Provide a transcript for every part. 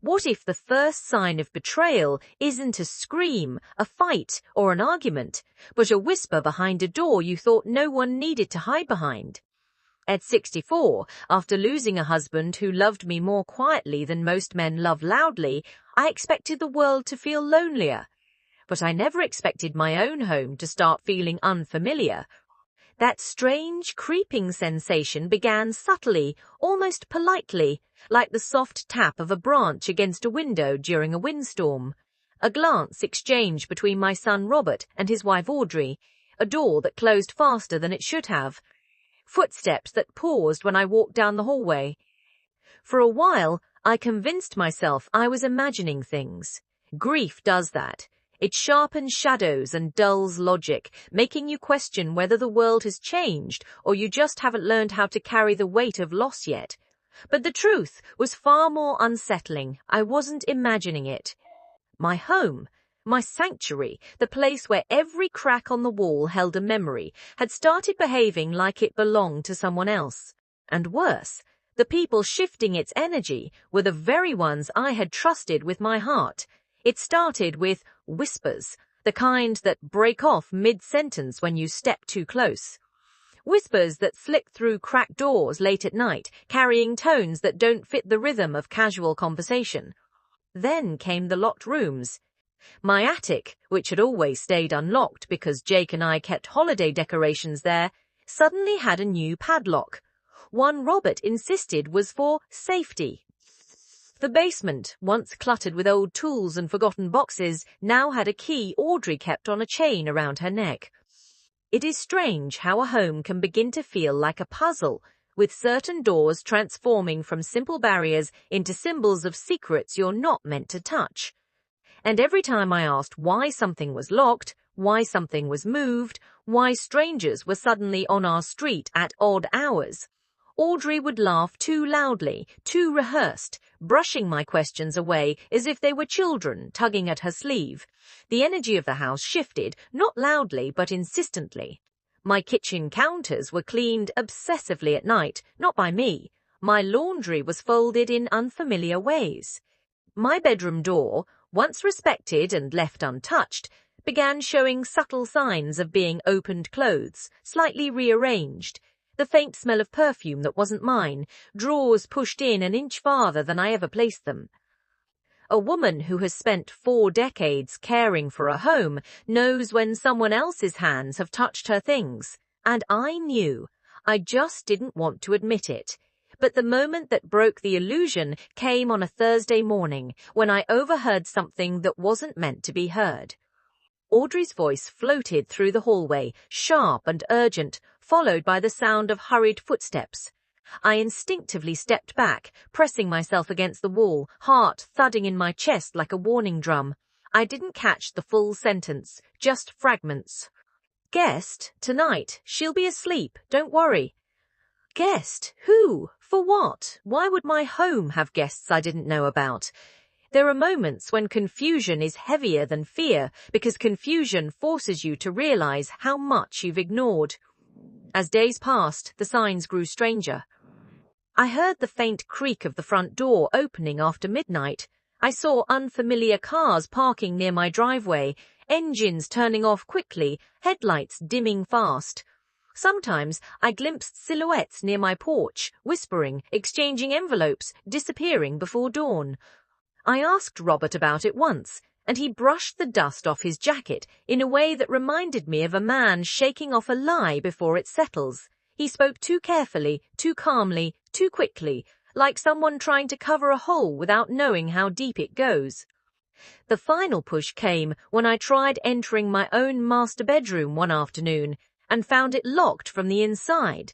What if the first sign of betrayal isn't a scream, a fight, or an argument, but a whisper behind a door you thought no one needed to hide behind? At 64, after losing a husband who loved me more quietly than most men love loudly, I expected the world to feel lonelier. But I never expected my own home to start feeling unfamiliar. That strange, creeping sensation began subtly, almost politely, like the soft tap of a branch against a window during a windstorm. A glance exchanged between my son Robert and his wife Audrey, a door that closed faster than it should have. Footsteps that paused when I walked down the hallway. For a while, I convinced myself I was imagining things. Grief does that. It sharpens shadows and dulls logic, making you question whether the world has changed or you just haven't learned how to carry the weight of loss yet. But the truth was far more unsettling. I wasn't imagining it. My home, my sanctuary, the place where every crack on the wall held a memory, had started behaving like it belonged to someone else. And worse, the people shifting its energy were the very ones I had trusted with my heart. It started with whispers, the kind that break off mid-sentence when you step too close. Whispers that slip through cracked doors late at night, carrying tones that don't fit the rhythm of casual conversation. Then came the locked rooms. My attic, which had always stayed unlocked because Jake and I kept holiday decorations there, suddenly had a new padlock. One Robert insisted was for safety. The basement, once cluttered with old tools and forgotten boxes, now had a key Audrey kept on a chain around her neck. It is strange how a home can begin to feel like a puzzle, with certain doors transforming from simple barriers into symbols of secrets you're not meant to touch. And every time I asked why something was locked, why something was moved, why strangers were suddenly on our street at odd hours, Audrey would laugh too loudly, too rehearsed, brushing my questions away as if they were children tugging at her sleeve. The energy of the house shifted, not loudly but insistently. My kitchen counters were cleaned obsessively at night, not by me. My laundry was folded in unfamiliar ways. My bedroom door, once respected and left untouched, began showing subtle signs of being opened clothes, slightly rearranged, the faint smell of perfume that wasn't mine, drawers pushed in an inch farther than I ever placed them. A woman who has spent 4 decades caring for a home knows when someone else's hands have touched her things, and I knew. I just didn't want to admit it. But the moment that broke the illusion came on a Thursday morning when I overheard something that wasn't meant to be heard. Audrey's voice floated through the hallway, sharp and urgent, followed by the sound of hurried footsteps. I instinctively stepped back, pressing myself against the wall, heart thudding in my chest like a warning drum. I didn't catch the full sentence, just fragments. "Guest, tonight. She'll be asleep, don't worry." Guest? Who? For what? Why would my home have guests I didn't know about? There are moments when confusion is heavier than fear, because confusion forces you to realize how much you've ignored. As days passed, the signs grew stranger. I heard the faint creak of the front door opening after midnight. I saw unfamiliar cars parking near my driveway, engines turning off quickly, headlights dimming fast. Sometimes I glimpsed silhouettes near my porch, whispering, exchanging envelopes, disappearing before dawn. I asked Robert about it once, and he brushed the dust off his jacket in a way that reminded me of a man shaking off a lie before it settles. He spoke too carefully, too calmly, too quickly, like someone trying to cover a hole without knowing how deep it goes. The final push came when I tried entering my own master bedroom one afternoon and found it locked from the inside.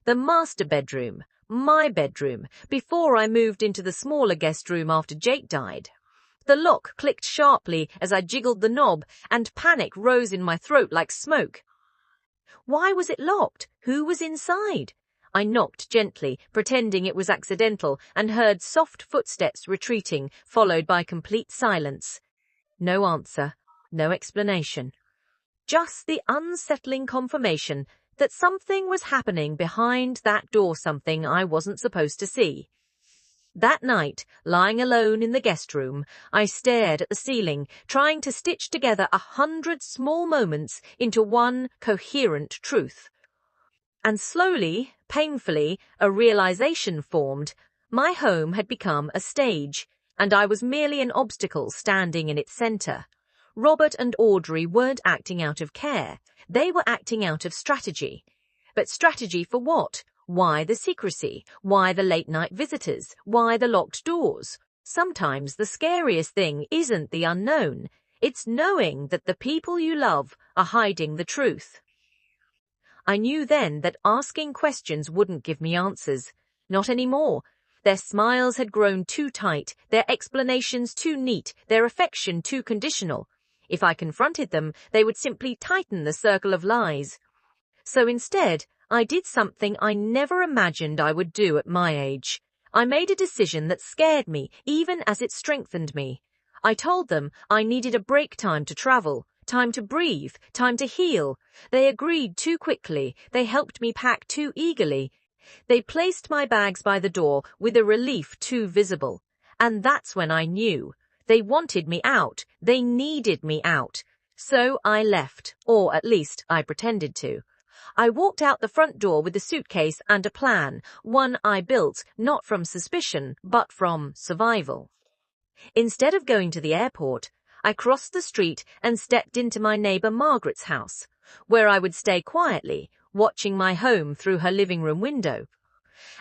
The master bedroom, my bedroom, before I moved into the smaller guest room after Jake died. The lock clicked sharply as I jiggled the knob, and panic rose in my throat like smoke. Why was it locked? Who was inside? I knocked gently, pretending it was accidental, and heard soft footsteps retreating, followed by complete silence. No answer, no explanation. Just the unsettling confirmation that something was happening behind that door, something I wasn't supposed to see. That night, lying alone in the guest room, I stared at the ceiling, trying to stitch together 100 small moments into one coherent truth. And slowly, painfully, a realization formed. My home had become a stage, and I was merely an obstacle standing in its center. Robert and Audrey weren't acting out of care. They were acting out of strategy. But strategy for what? Why the secrecy? Why the late-night visitors? Why the locked doors? Sometimes the scariest thing isn't the unknown. It's knowing that the people you love are hiding the truth. I knew then that asking questions wouldn't give me answers. Not anymore. Their smiles had grown too tight, their explanations too neat, their affection too conditional. If I confronted them, they would simply tighten the circle of lies. So instead, I did something I never imagined I would do at my age. I made a decision that scared me, even as it strengthened me. I told them I needed a break, time to travel, time to breathe, time to heal. They agreed too quickly. They helped me pack too eagerly. They placed my bags by the door with a relief too visible. And that's when I knew. They wanted me out. They needed me out. So I left, or at least I pretended to. I walked out the front door with a suitcase and a plan, one I built not from suspicion, but from survival. Instead of going to the airport, I crossed the street and stepped into my neighbor Margaret's house, where I would stay quietly, watching my home through her living room window.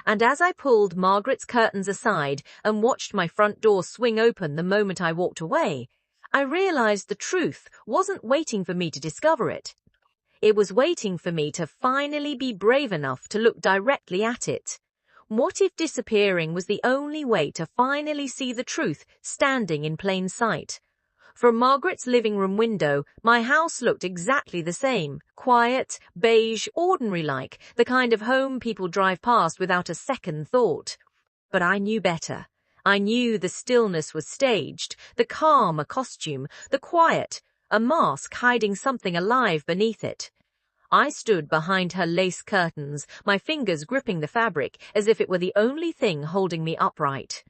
And as I pulled Margaret's curtains aside and watched my front door swing open the moment I walked away, I realized the truth wasn't waiting for me to discover it. It was waiting for me to finally be brave enough to look directly at it. What if disappearing was the only way to finally see the truth standing in plain sight? From Margaret's living room window, my house looked exactly the same. Quiet, beige, ordinary-like, the kind of home people drive past without a second thought. But I knew better. I knew the stillness was staged, the calm a costume, the quiet a mask hiding something alive beneath it. I stood behind her lace curtains, my fingers gripping the fabric as if it were the only thing holding me upright.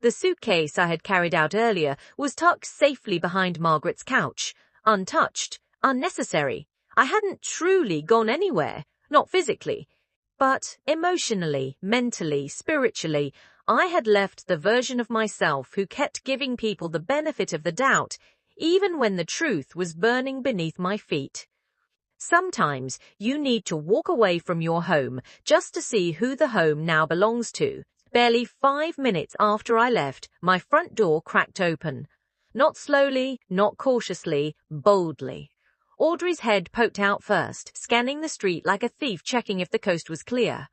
The suitcase I had carried out earlier was tucked safely behind Margaret's couch, untouched, unnecessary. I hadn't truly gone anywhere, not physically, but emotionally, mentally, spiritually. I had left the version of myself who kept giving people the benefit of the doubt, even when the truth was burning beneath my feet. Sometimes you need to walk away from your home just to see who the home now belongs to. Barely 5 minutes after I left, my front door cracked open. Not slowly, not cautiously, boldly. Audrey's head poked out first, scanning the street like a thief checking if the coast was clear.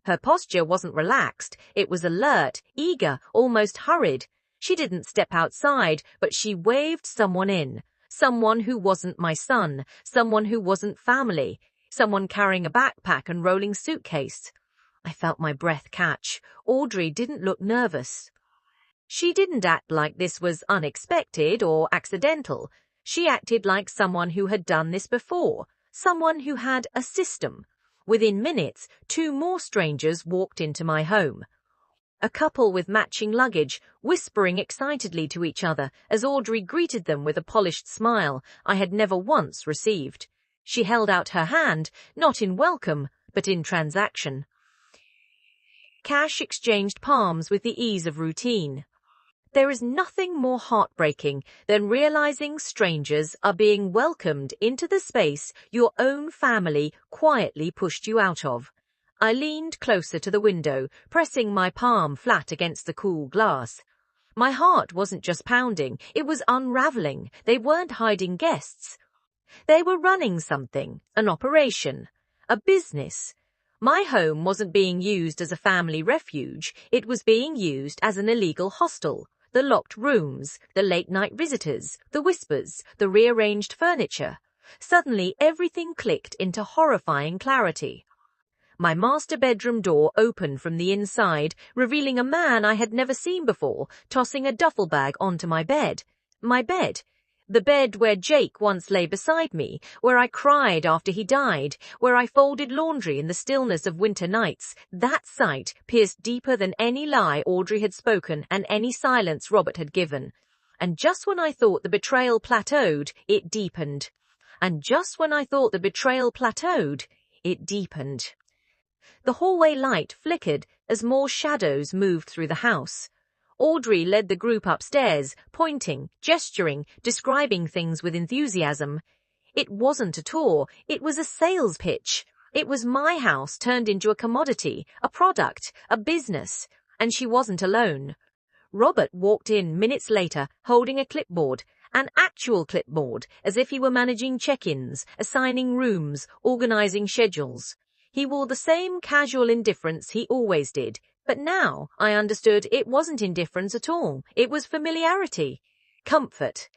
Her posture wasn't relaxed, it was alert, eager, almost hurried. She didn't step outside, but she waved someone in. Someone who wasn't my son, someone who wasn't family, someone carrying a backpack and rolling suitcase. I felt my breath catch. Audrey didn't look nervous. She didn't act like this was unexpected or accidental. She acted like someone who had done this before, someone who had a system. Within minutes, 2 more strangers walked into my home. A couple with matching luggage, whispering excitedly to each other as Audrey greeted them with a polished smile I had never once received. She held out her hand, not in welcome, but in transaction. Cash exchanged palms with the ease of routine. There is nothing more heartbreaking than realizing strangers are being welcomed into the space your own family quietly pushed you out of. I leaned closer to the window, pressing my palm flat against the cool glass. My heart wasn't just pounding, it was unraveling. They weren't hiding guests. They were running something, an operation, a business. My home wasn't being used as a family refuge, it was being used as an illegal hostel. The locked rooms, the late-night visitors, the whispers, the rearranged furniture. Suddenly everything clicked into horrifying clarity. My master bedroom door opened from the inside, revealing a man I had never seen before, tossing a duffel bag onto my bed. My bed. The bed where Jake once lay beside me, where I cried after he died, where I folded laundry in the stillness of winter nights, that sight pierced deeper than any lie Audrey had spoken and any silence Robert had given. And just when I thought the betrayal plateaued, it deepened. And just when I thought the betrayal plateaued, it deepened. The hallway light flickered as more shadows moved through the house. Audrey led the group upstairs, pointing, gesturing, describing things with enthusiasm. It wasn't a tour, it was a sales pitch. It was my house turned into a commodity, a product, a business, and she wasn't alone. Robert walked in minutes later, holding a clipboard, an actual clipboard, as if he were managing check-ins, assigning rooms, organizing schedules. He wore the same casual indifference he always did, but now I understood it wasn't indifference at all. It was familiarity. Comfort.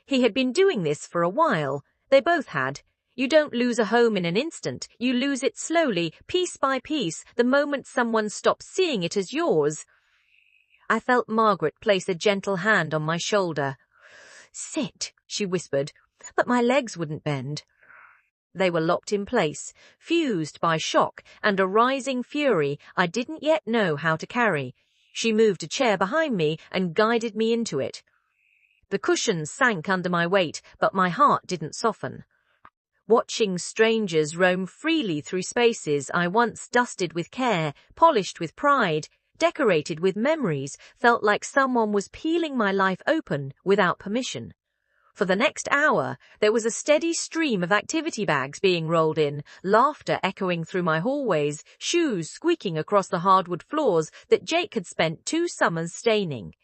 He had been doing this for a while. They both had. You don't lose a home in an instant. You lose it slowly, piece by piece, the moment someone stops seeing it as yours. I felt Margaret place a gentle hand on my shoulder. "Sit," she whispered, but my legs wouldn't bend. They were locked in place, fused by shock and a rising fury I didn't yet know how to carry. She moved a chair behind me and guided me into it. The cushions sank under my weight, but my heart didn't soften. Watching strangers roam freely through spaces I once dusted with care, polished with pride, decorated with memories, felt like someone was peeling my life open without permission. For the next hour, there was a steady stream of activity bags being rolled in, laughter echoing through my hallways, shoes squeaking across the hardwood floors that Jake had spent 2 summers staining.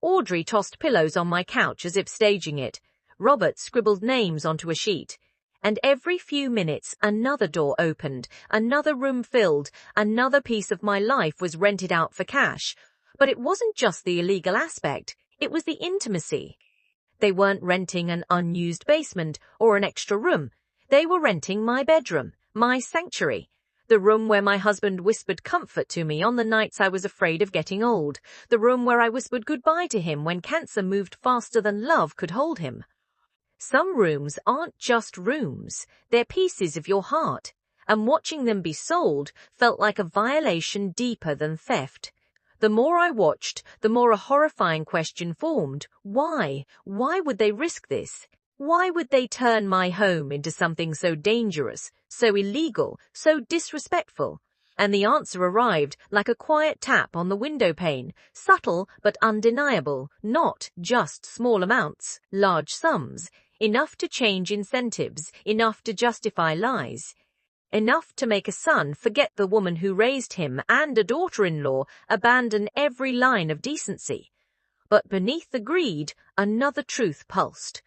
Audrey tossed pillows on my couch as if staging it. Robert scribbled names onto a sheet. And every few minutes, another door opened, another room filled, another piece of my life was rented out for cash. But it wasn't just the illegal aspect, it was the intimacy. They weren't renting an unused basement or an extra room. They were renting my bedroom, my sanctuary. The room where my husband whispered comfort to me on the nights I was afraid of getting old. The room where I whispered goodbye to him when cancer moved faster than love could hold him. Some rooms aren't just rooms, they're pieces of your heart, and watching them be sold felt like a violation deeper than theft. The more I watched, the more a horrifying question formed. Why? Why would they risk this? Why would they turn my home into something so dangerous, so illegal, so disrespectful? And the answer arrived like a quiet tap on the window pane, subtle but undeniable, not just small amounts, large sums, enough to change incentives, enough to justify lies. Enough to make a son forget the woman who raised him and a daughter-in-law abandon every line of decency. But beneath the greed, another truth pulsed.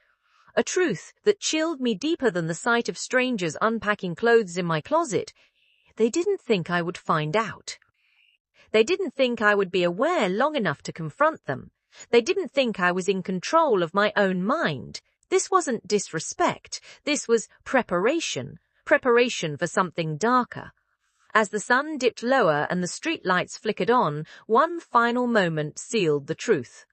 A truth that chilled me deeper than the sight of strangers unpacking clothes in my closet. They didn't think I would find out. They didn't think I would be aware long enough to confront them. They didn't think I was in control of my own mind. This wasn't disrespect. This was preparation. Preparation for something darker. As the sun dipped lower and the street lights flickered on, one final moment sealed the truth.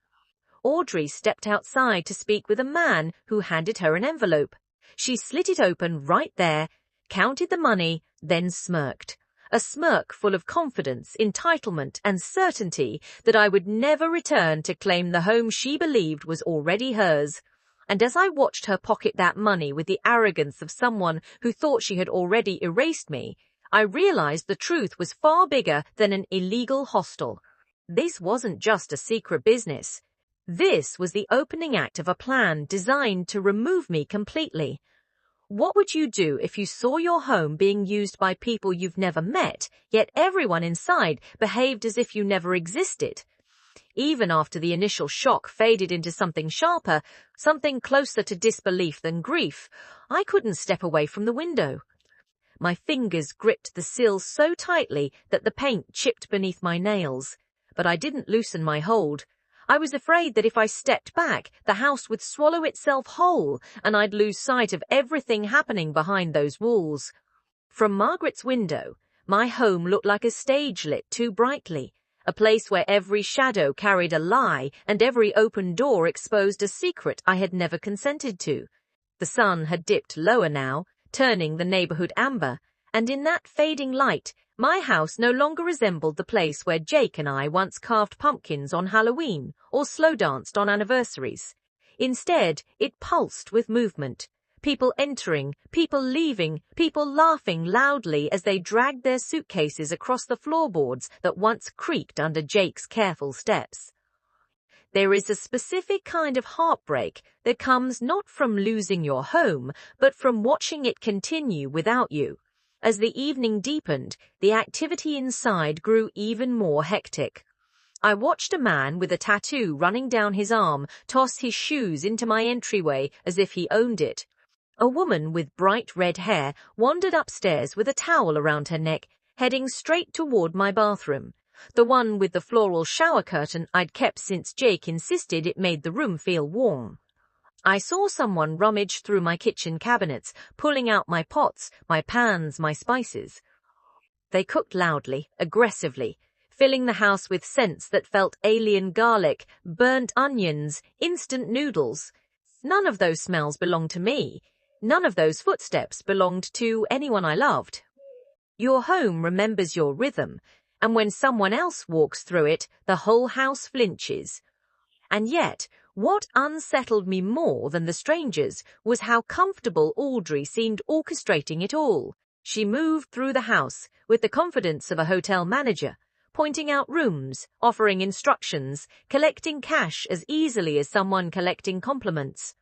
Audrey stepped outside to speak with a man who handed her an envelope. She slit it open right there, counted the money, then smirked. A smirk full of confidence, entitlement, and certainty that I would never return to claim the home she believed was already hers. And as I watched her pocket that money with the arrogance of someone who thought she had already erased me, I realized the truth was far bigger than an illegal hostel. This wasn't just a secret business. This was the opening act of a plan designed to remove me completely. What would you do if you saw your home being used by people you've never met, yet everyone inside behaved as if you never existed? Even after the initial shock faded into something sharper, something closer to disbelief than grief, I couldn't step away from the window. My fingers gripped the sill so tightly that the paint chipped beneath my nails, but I didn't loosen my hold. I was afraid that if I stepped back, the house would swallow itself whole, and I'd lose sight of everything happening behind those walls. From Margaret's window, my home looked like a stage lit too brightly, a place where every shadow carried a lie and every open door exposed a secret I had never consented to. The sun had dipped lower now, turning the neighborhood amber, and in that fading light, my house no longer resembled the place where Jake and I once carved pumpkins on Halloween or slow danced on anniversaries. Instead, it pulsed with movement. People entering, people leaving, people laughing loudly as they dragged their suitcases across the floorboards that once creaked under Jake's careful steps. There is a specific kind of heartbreak that comes not from losing your home, but from watching it continue without you. As the evening deepened, the activity inside grew even more hectic. I watched a man with a tattoo running down his arm toss his shoes into my entryway as if he owned it. A woman with bright red hair wandered upstairs with a towel around her neck, heading straight toward my bathroom, the one with the floral shower curtain I'd kept since Jake insisted it made the room feel warm. I saw someone rummage through my kitchen cabinets, pulling out my pots, my pans, my spices. They cooked loudly, aggressively, filling the house with scents that felt alien: garlic, burnt onions, instant noodles. None of those smells belonged to me. None of those footsteps belonged to anyone I loved. Your home remembers your rhythm, and when someone else walks through it, the whole house flinches. And yet, what unsettled me more than the strangers was how comfortable Audrey seemed orchestrating it all. She moved through the house with the confidence of a hotel manager, pointing out rooms, offering instructions, collecting cash as easily as someone collecting compliments.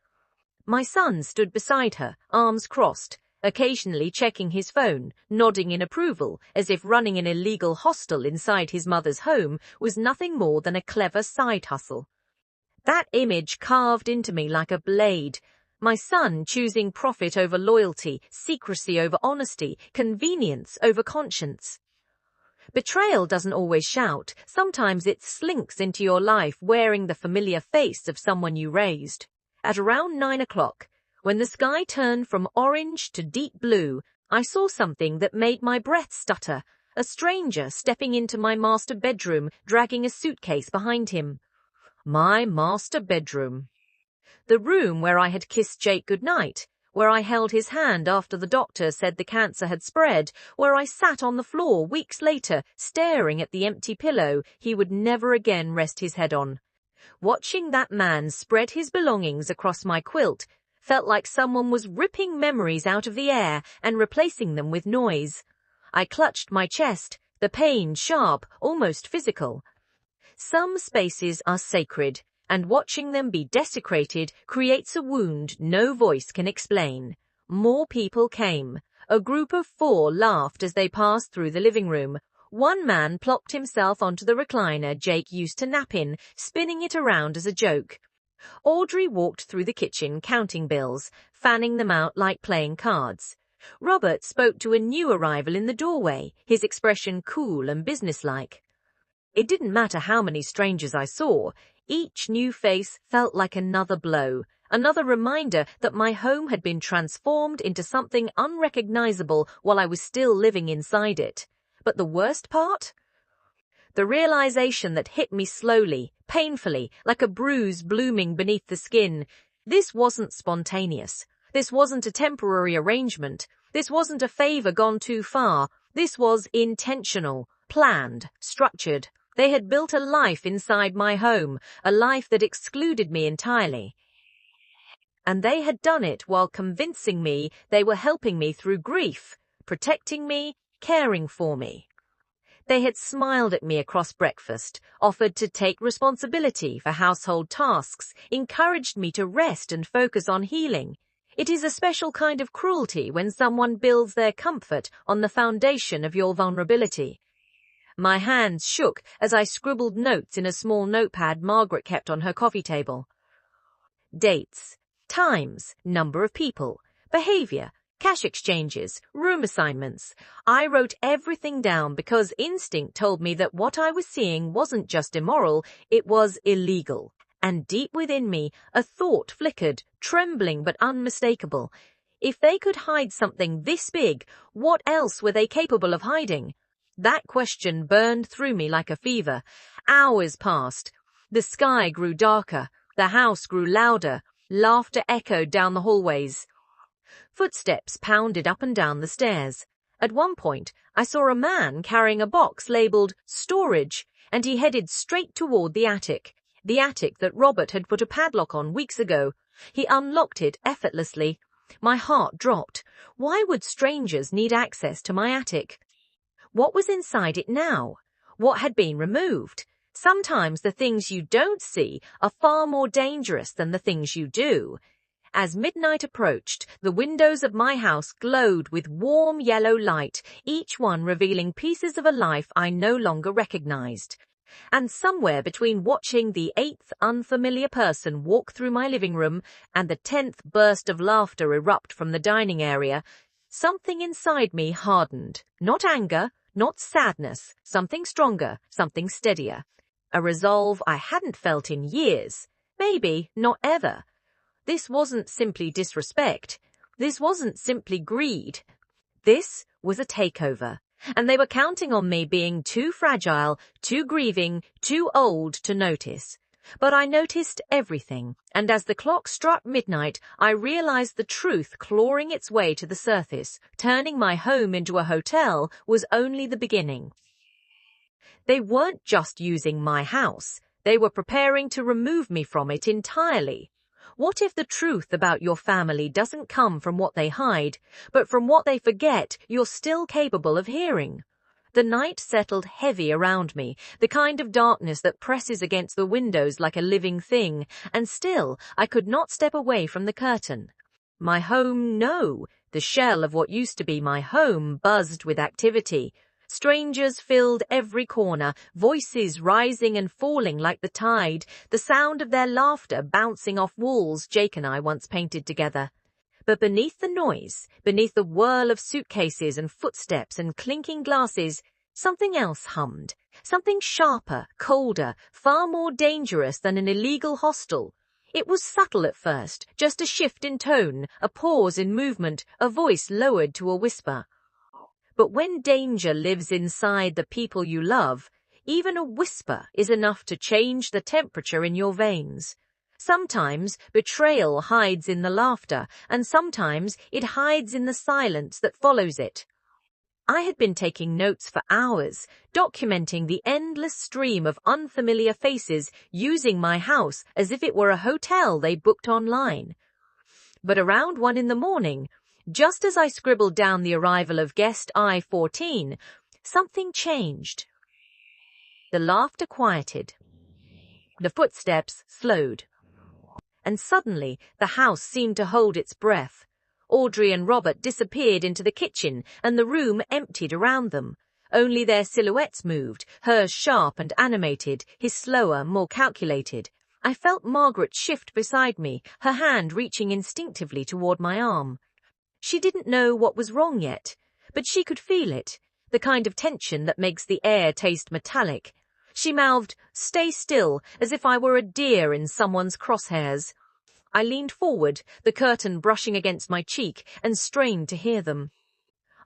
My son stood beside her, arms crossed, occasionally checking his phone, nodding in approval, as if running an illegal hostel inside his mother's home was nothing more than a clever side hustle. That image carved into me like a blade. My son choosing profit over loyalty, secrecy over honesty, convenience over conscience. Betrayal doesn't always shout. Sometimes it slinks into your life wearing the familiar face of someone you raised. At around 9 o'clock, when the sky turned from orange to deep blue, I saw something that made my breath stutter. A stranger stepping into my master bedroom, dragging a suitcase behind him. My master bedroom. The room where I had kissed Jake goodnight, where I held his hand after the doctor said the cancer had spread, where I sat on the floor weeks later, staring at the empty pillow he would never again rest his head on. Watching that man spread his belongings across my quilt felt like someone was ripping memories out of the air and replacing them with noise. I clutched my chest, the pain sharp, almost physical. Some spaces are sacred, and watching them be desecrated creates a wound no voice can explain. More people came. A group of 4 laughed as they passed through the living room. One man plopped himself onto the recliner Jake used to nap in, spinning it around as a joke. Audrey walked through the kitchen counting bills, fanning them out like playing cards. Robert spoke to a new arrival in the doorway, his expression cool and businesslike. It didn't matter how many strangers I saw. Each new face felt like another blow, another reminder that my home had been transformed into something unrecognizable while I was still living inside it. But the worst part? The realization that hit me slowly, painfully, like a bruise blooming beneath the skin. This wasn't spontaneous. This wasn't a temporary arrangement. This wasn't a favor gone too far. This was intentional, planned, structured. They had built a life inside my home, a life that excluded me entirely. And they had done it while convincing me they were helping me through grief, protecting me, caring for me. They had smiled at me across breakfast, offered to take responsibility for household tasks, encouraged me to rest and focus on healing. It is a special kind of cruelty when someone builds their comfort on the foundation of your vulnerability. My hands shook as I scribbled notes in a small notepad Margaret kept on her coffee table. Dates, times, number of people, behavior, cash exchanges, room assignments. I wrote everything down because instinct told me that what I was seeing wasn't just immoral, it was illegal. And deep within me, a thought flickered, trembling but unmistakable. If they could hide something this big, what else were they capable of hiding? That question burned through me like a fever. Hours passed. The sky grew darker. The house grew louder. Laughter echoed down the hallways. Footsteps pounded up and down the stairs. At one point, I saw a man carrying a box labeled storage, and he headed straight toward the attic that Robert had put a padlock on weeks ago. He unlocked it effortlessly. My heart dropped. Why would strangers need access to my attic? What was inside it now? What had been removed? Sometimes the things you don't see are far more dangerous than the things you do. As midnight approached, the windows of my house glowed with warm yellow light, each one revealing pieces of a life I no longer recognized. And somewhere between watching the 8th unfamiliar person walk through my living room and the 10th burst of laughter erupt from the dining area, something inside me hardened. Not anger, not sadness, something stronger, something steadier. A resolve I hadn't felt in years, maybe not ever. This wasn't simply disrespect. This wasn't simply greed. This was a takeover. And they were counting on me being too fragile, too grieving, too old to notice. But I noticed everything, and as the clock struck midnight, I realized the truth clawing its way to the surface. Turning my home into a hotel was only the beginning. They weren't just using my house. They were preparing to remove me from it entirely. What if the truth about your family doesn't come from what they hide, but from what they forget you're still capable of hearing? The night settled heavy around me, the kind of darkness that presses against the windows like a living thing, and still I could not step away from the curtain. My home, no, the shell of what used to be my home buzzed with activity. Strangers filled every corner, voices rising and falling like the tide, the sound of their laughter bouncing off walls Jake and I once painted together. But beneath the noise, beneath the whirl of suitcases and footsteps and clinking glasses, something else hummed, something sharper, colder, far more dangerous than an illegal hostel. It was subtle at first, just a shift in tone, a pause in movement, a voice lowered to a whisper. But when danger lives inside the people you love, even a whisper is enough to change the temperature in your veins. Sometimes betrayal hides in the laughter, and sometimes it hides in the silence that follows it. I had been taking notes for hours, documenting the endless stream of unfamiliar faces using my house as if it were a hotel they booked online. But around 1 a.m, just as I scribbled down the arrival of guest I-14, something changed. The laughter quieted. The footsteps slowed. And suddenly the house seemed to hold its breath. Audrey and Robert disappeared into the kitchen, and the room emptied around them. Only their silhouettes moved, hers sharp and animated, his slower, more calculated. I felt Margaret shift beside me, her hand reaching instinctively toward my arm. She didn't know what was wrong yet, but she could feel it, the kind of tension that makes the air taste metallic. She mouthed, "Stay still," as if I were a deer in someone's crosshairs. I leaned forward, the curtain brushing against my cheek, and strained to hear them.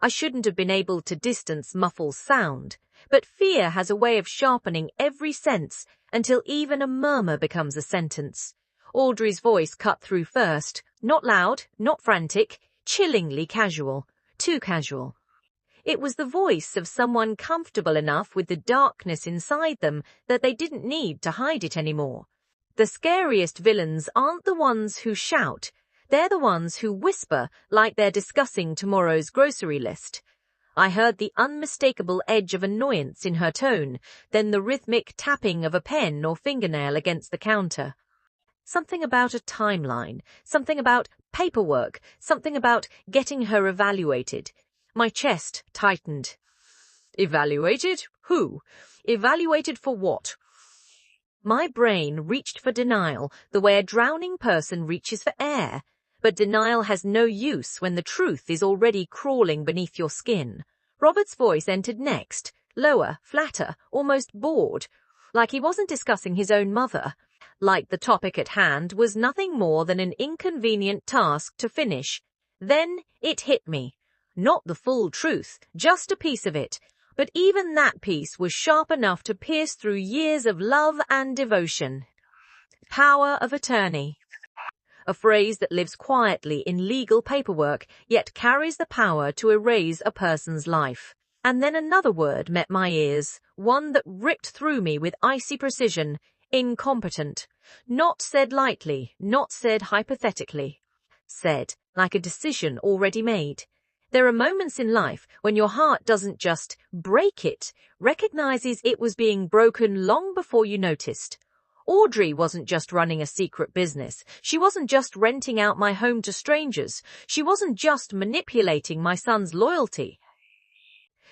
I shouldn't have been able to distance muffled sound, but fear has a way of sharpening every sense until even a murmur becomes a sentence. Audrey's voice cut through first, not loud, not frantic, chillingly casual, too casual. It was the voice of someone comfortable enough with the darkness inside them that they didn't need to hide it anymore. The scariest villains aren't the ones who shout, they're the ones who whisper like they're discussing tomorrow's grocery list. I heard the unmistakable edge of annoyance in her tone, then the rhythmic tapping of a pen or fingernail against the counter. Something about a timeline, something about paperwork, something about getting her evaluated. My chest tightened. Evaluated? Who? Evaluated for what? My brain reached for denial the way a drowning person reaches for air, but denial has no use when the truth is already crawling beneath your skin. Robert's voice entered next, lower, flatter, almost bored, like he wasn't discussing his own mother. Like the topic at hand was nothing more than an inconvenient task to finish. Then it hit me. Not the full truth, just a piece of it. But even that piece was sharp enough to pierce through years of love and devotion. Power of attorney. A phrase that lives quietly in legal paperwork, yet carries the power to erase a person's life. And then another word met my ears, one that ripped through me with icy precision: incompetent. Not said lightly, not said hypothetically. Said like a decision already made. There are moments in life when your heart doesn't just break, it recognizes it was being broken long before you noticed. Audrey wasn't just running a secret business. She wasn't just renting out my home to strangers. She wasn't just manipulating my son's loyalty.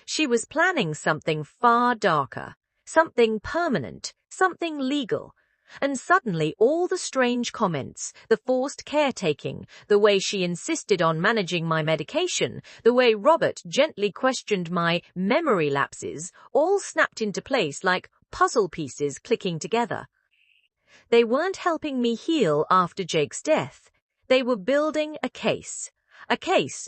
She was planning something far darker, something permanent, something legal. And suddenly all the strange comments, the forced caretaking, the way she insisted on managing my medication, the way Robert gently questioned my memory lapses, all snapped into place like puzzle pieces clicking together. They weren't helping me heal after Jake's death. They were building a case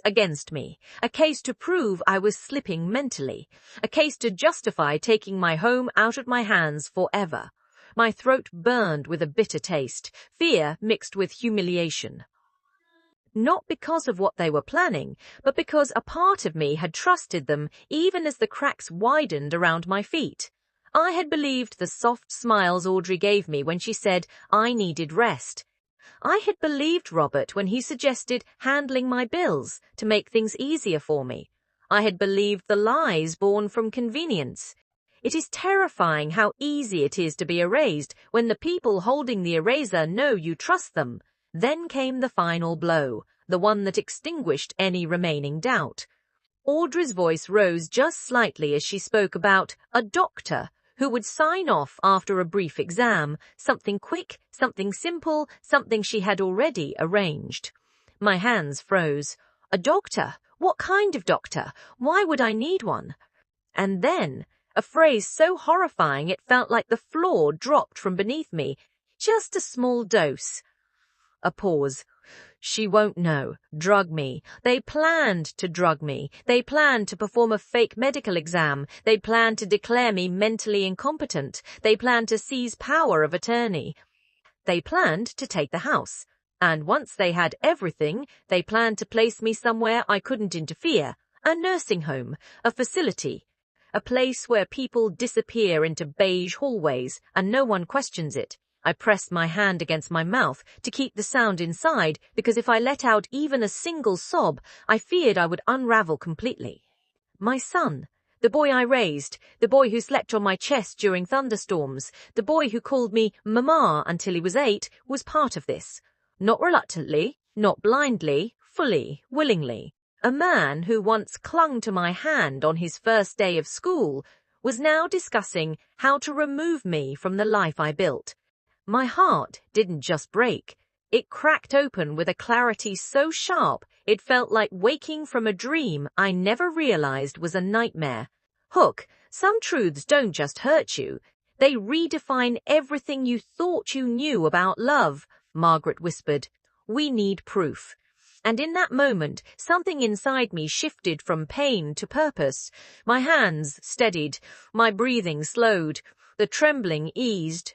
against me, a case to prove I was slipping mentally, a case to justify taking my home out of my hands forever. My throat burned with a bitter taste, fear mixed with humiliation. Not because of what they were planning, but because a part of me had trusted them even as the cracks widened around my feet. I had believed the soft smiles Audrey gave me when she said I needed rest. I had believed Robert when he suggested handling my bills to make things easier for me. I had believed the lies born from convenience. It is terrifying how easy it is to be erased when the people holding the eraser know you trust them. Then came the final blow, the one that extinguished any remaining doubt. Audrey's voice rose just slightly as she spoke about a doctor who would sign off after a brief exam, something quick, something simple, something she had already arranged. My hands froze. A doctor? What kind of doctor? Why would I need one? And then, a phrase so horrifying it felt like the floor dropped from beneath me. Just a small dose. A pause. She won't know. Drug me. They planned to drug me. They planned to perform a fake medical exam. They planned to declare me mentally incompetent. They planned to seize power of attorney. They planned to take the house. And once they had everything, they planned to place me somewhere I couldn't interfere. A nursing home. A facility. A place where people disappear into beige hallways and no one questions it. I pressed my hand against my mouth to keep the sound inside because if I let out even a single sob, I feared I would unravel completely. My son, the boy I raised, the boy who slept on my chest during thunderstorms, the boy who called me Mama until he was 8, was part of this. Not reluctantly, not blindly, fully, willingly. A man who once clung to my hand on his first day of school was now discussing how to remove me from the life I built. My heart didn't just break. It cracked open with a clarity so sharp it felt like waking from a dream I never realized was a nightmare. Hook, some truths don't just hurt you. They redefine everything you thought you knew about love, Margaret whispered. We need proof. And in that moment, something inside me shifted from pain to purpose. My hands steadied, my breathing slowed, the trembling eased.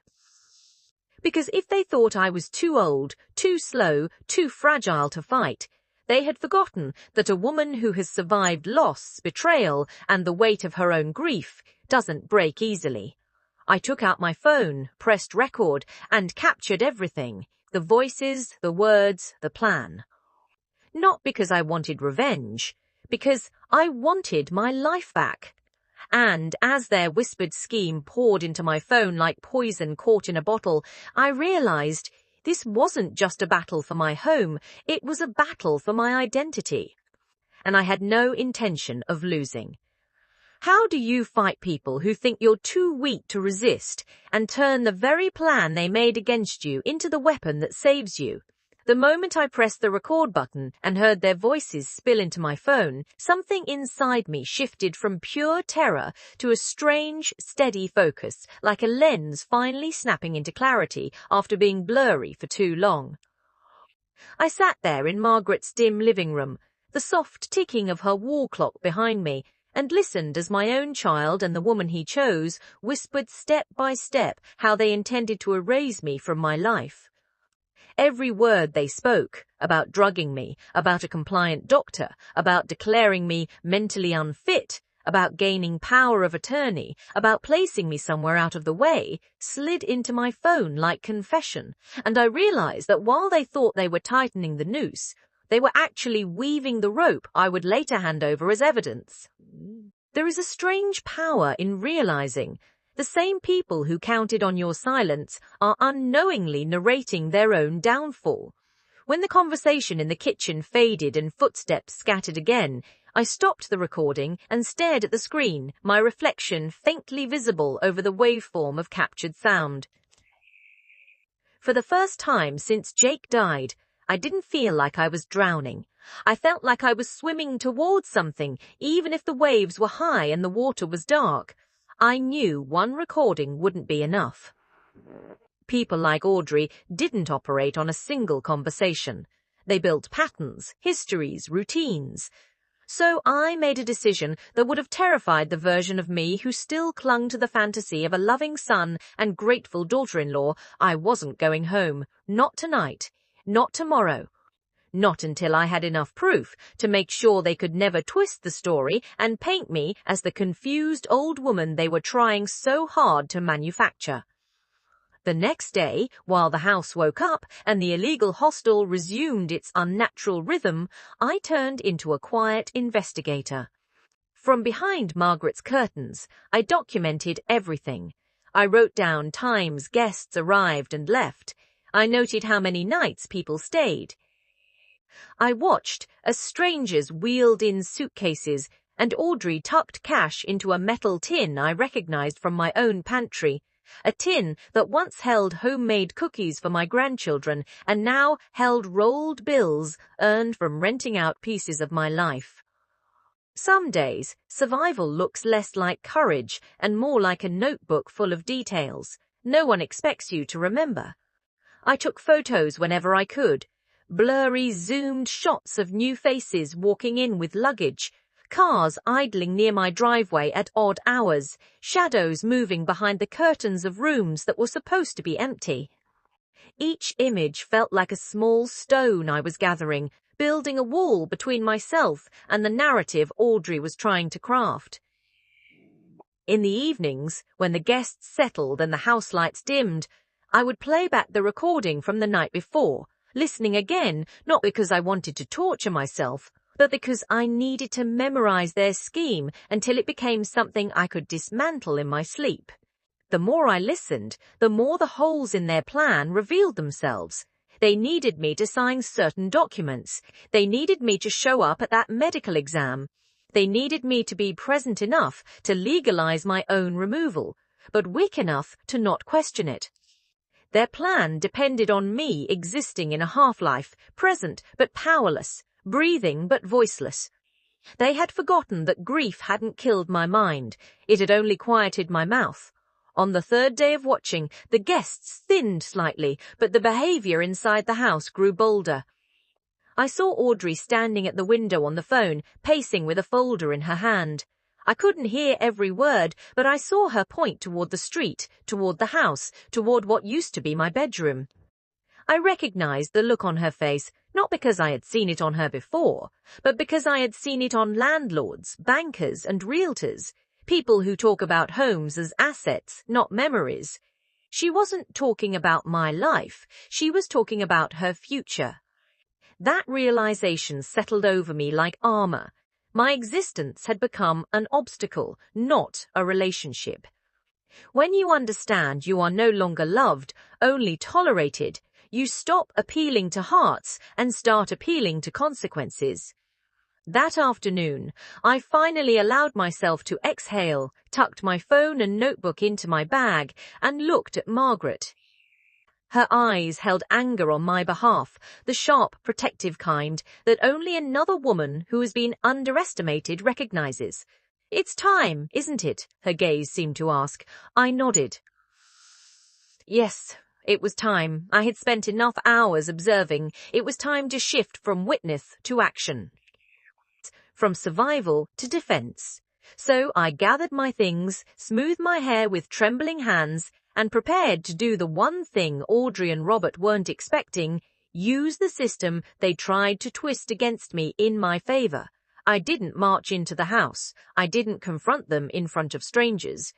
Because if they thought I was too old, too slow, too fragile to fight, they had forgotten that a woman who has survived loss, betrayal, and the weight of her own grief doesn't break easily. I took out my phone, pressed record, and captured everything. The voices, the words, the plan. Not because I wanted revenge, because I wanted my life back. And as their whispered scheme poured into my phone like poison caught in a bottle, I realized this wasn't just a battle for my home, it was a battle for my identity. And I had no intention of losing. How do you fight people who think you're too weak to resist and turn the very plan they made against you into the weapon that saves you? The moment I pressed the record button and heard their voices spill into my phone, something inside me shifted from pure terror to a strange, steady focus, like a lens finally snapping into clarity after being blurry for too long. I sat there in Margaret's dim living room, the soft ticking of her wall clock behind me, and listened as my own child and the woman he chose whispered step by step how they intended to erase me from my life. Every word they spoke, about drugging me, about a compliant doctor, about declaring me mentally unfit, about gaining power of attorney, about placing me somewhere out of the way, slid into my phone like confession, and I realized that while they thought they were tightening the noose, they were actually weaving the rope I would later hand over as evidence. There is a strange power in realizing the same people who counted on your silence are unknowingly narrating their own downfall. When the conversation in the kitchen faded and footsteps scattered again, I stopped the recording and stared at the screen, my reflection faintly visible over the waveform of captured sound. For the first time since Jake died, I didn't feel like I was drowning. I felt like I was swimming towards something, even if the waves were high and the water was dark. I knew one recording wouldn't be enough. People like Audrey didn't operate on a single conversation. They built patterns, histories, routines. So I made a decision that would have terrified the version of me who still clung to the fantasy of a loving son and grateful daughter-in-law. I wasn't going home. Not tonight. Not tomorrow. Not until I had enough proof to make sure they could never twist the story and paint me as the confused old woman they were trying so hard to manufacture. The next day, while the house woke up and the illegal hostel resumed its unnatural rhythm, I turned into a quiet investigator. From behind Margaret's curtains, I documented everything. I wrote down times guests arrived and left. I noted how many nights people stayed. I watched as strangers wheeled in suitcases and Audrey tucked cash into a metal tin I recognized from my own pantry, a tin that once held homemade cookies for my grandchildren and now held rolled bills earned from renting out pieces of my life. Some days, survival looks less like courage and more like a notebook full of details no one expects you to remember. I took photos whenever I could. Blurry, zoomed shots of new faces walking in with luggage, cars idling near my driveway at odd hours, shadows moving behind the curtains of rooms that were supposed to be empty. Each image felt like a small stone I was gathering, building a wall between myself and the narrative Audrey was trying to craft. In the evenings, when the guests settled and the house lights dimmed, I would play back the recording from the night before, listening again, not because I wanted to torture myself, but because I needed to memorize their scheme until it became something I could dismantle in my sleep. The more I listened, the more the holes in their plan revealed themselves. They needed me to sign certain documents. They needed me to show up at that medical exam. They needed me to be present enough to legalize my own removal, but weak enough to not question it. Their plan depended on me existing in a half-life, present but powerless, breathing but voiceless. They had forgotten that grief hadn't killed my mind, it had only quieted my mouth. On the third day of watching, the guests thinned slightly, but the behavior inside the house grew bolder. I saw Audrey standing at the window on the phone, pacing with a folder in her hand. I couldn't hear every word, but I saw her point toward the street, toward the house, toward what used to be my bedroom. I recognized the look on her face, not because I had seen it on her before, but because I had seen it on landlords, bankers, and realtors, people who talk about homes as assets, not memories. She wasn't talking about my life, she was talking about her future. That realization settled over me like armor. My existence had become an obstacle, not a relationship. When you understand you are no longer loved, only tolerated, you stop appealing to hearts and start appealing to consequences. That afternoon, I finally allowed myself to exhale, tucked my phone and notebook into my bag, and looked at Margaret. Her eyes held anger on my behalf, the sharp, protective kind that only another woman who has been underestimated recognizes. "It's time, isn't it?" her gaze seemed to ask. I nodded. Yes, it was time. I had spent enough hours observing. It was time to shift from witness to action. From survival to defense. So I gathered my things, smoothed my hair with trembling hands, and prepared to do the one thing Audrey and Robert weren't expecting: use the system they tried to twist against me in my favor. I didn't march into the house. I didn't confront them in front of strangers.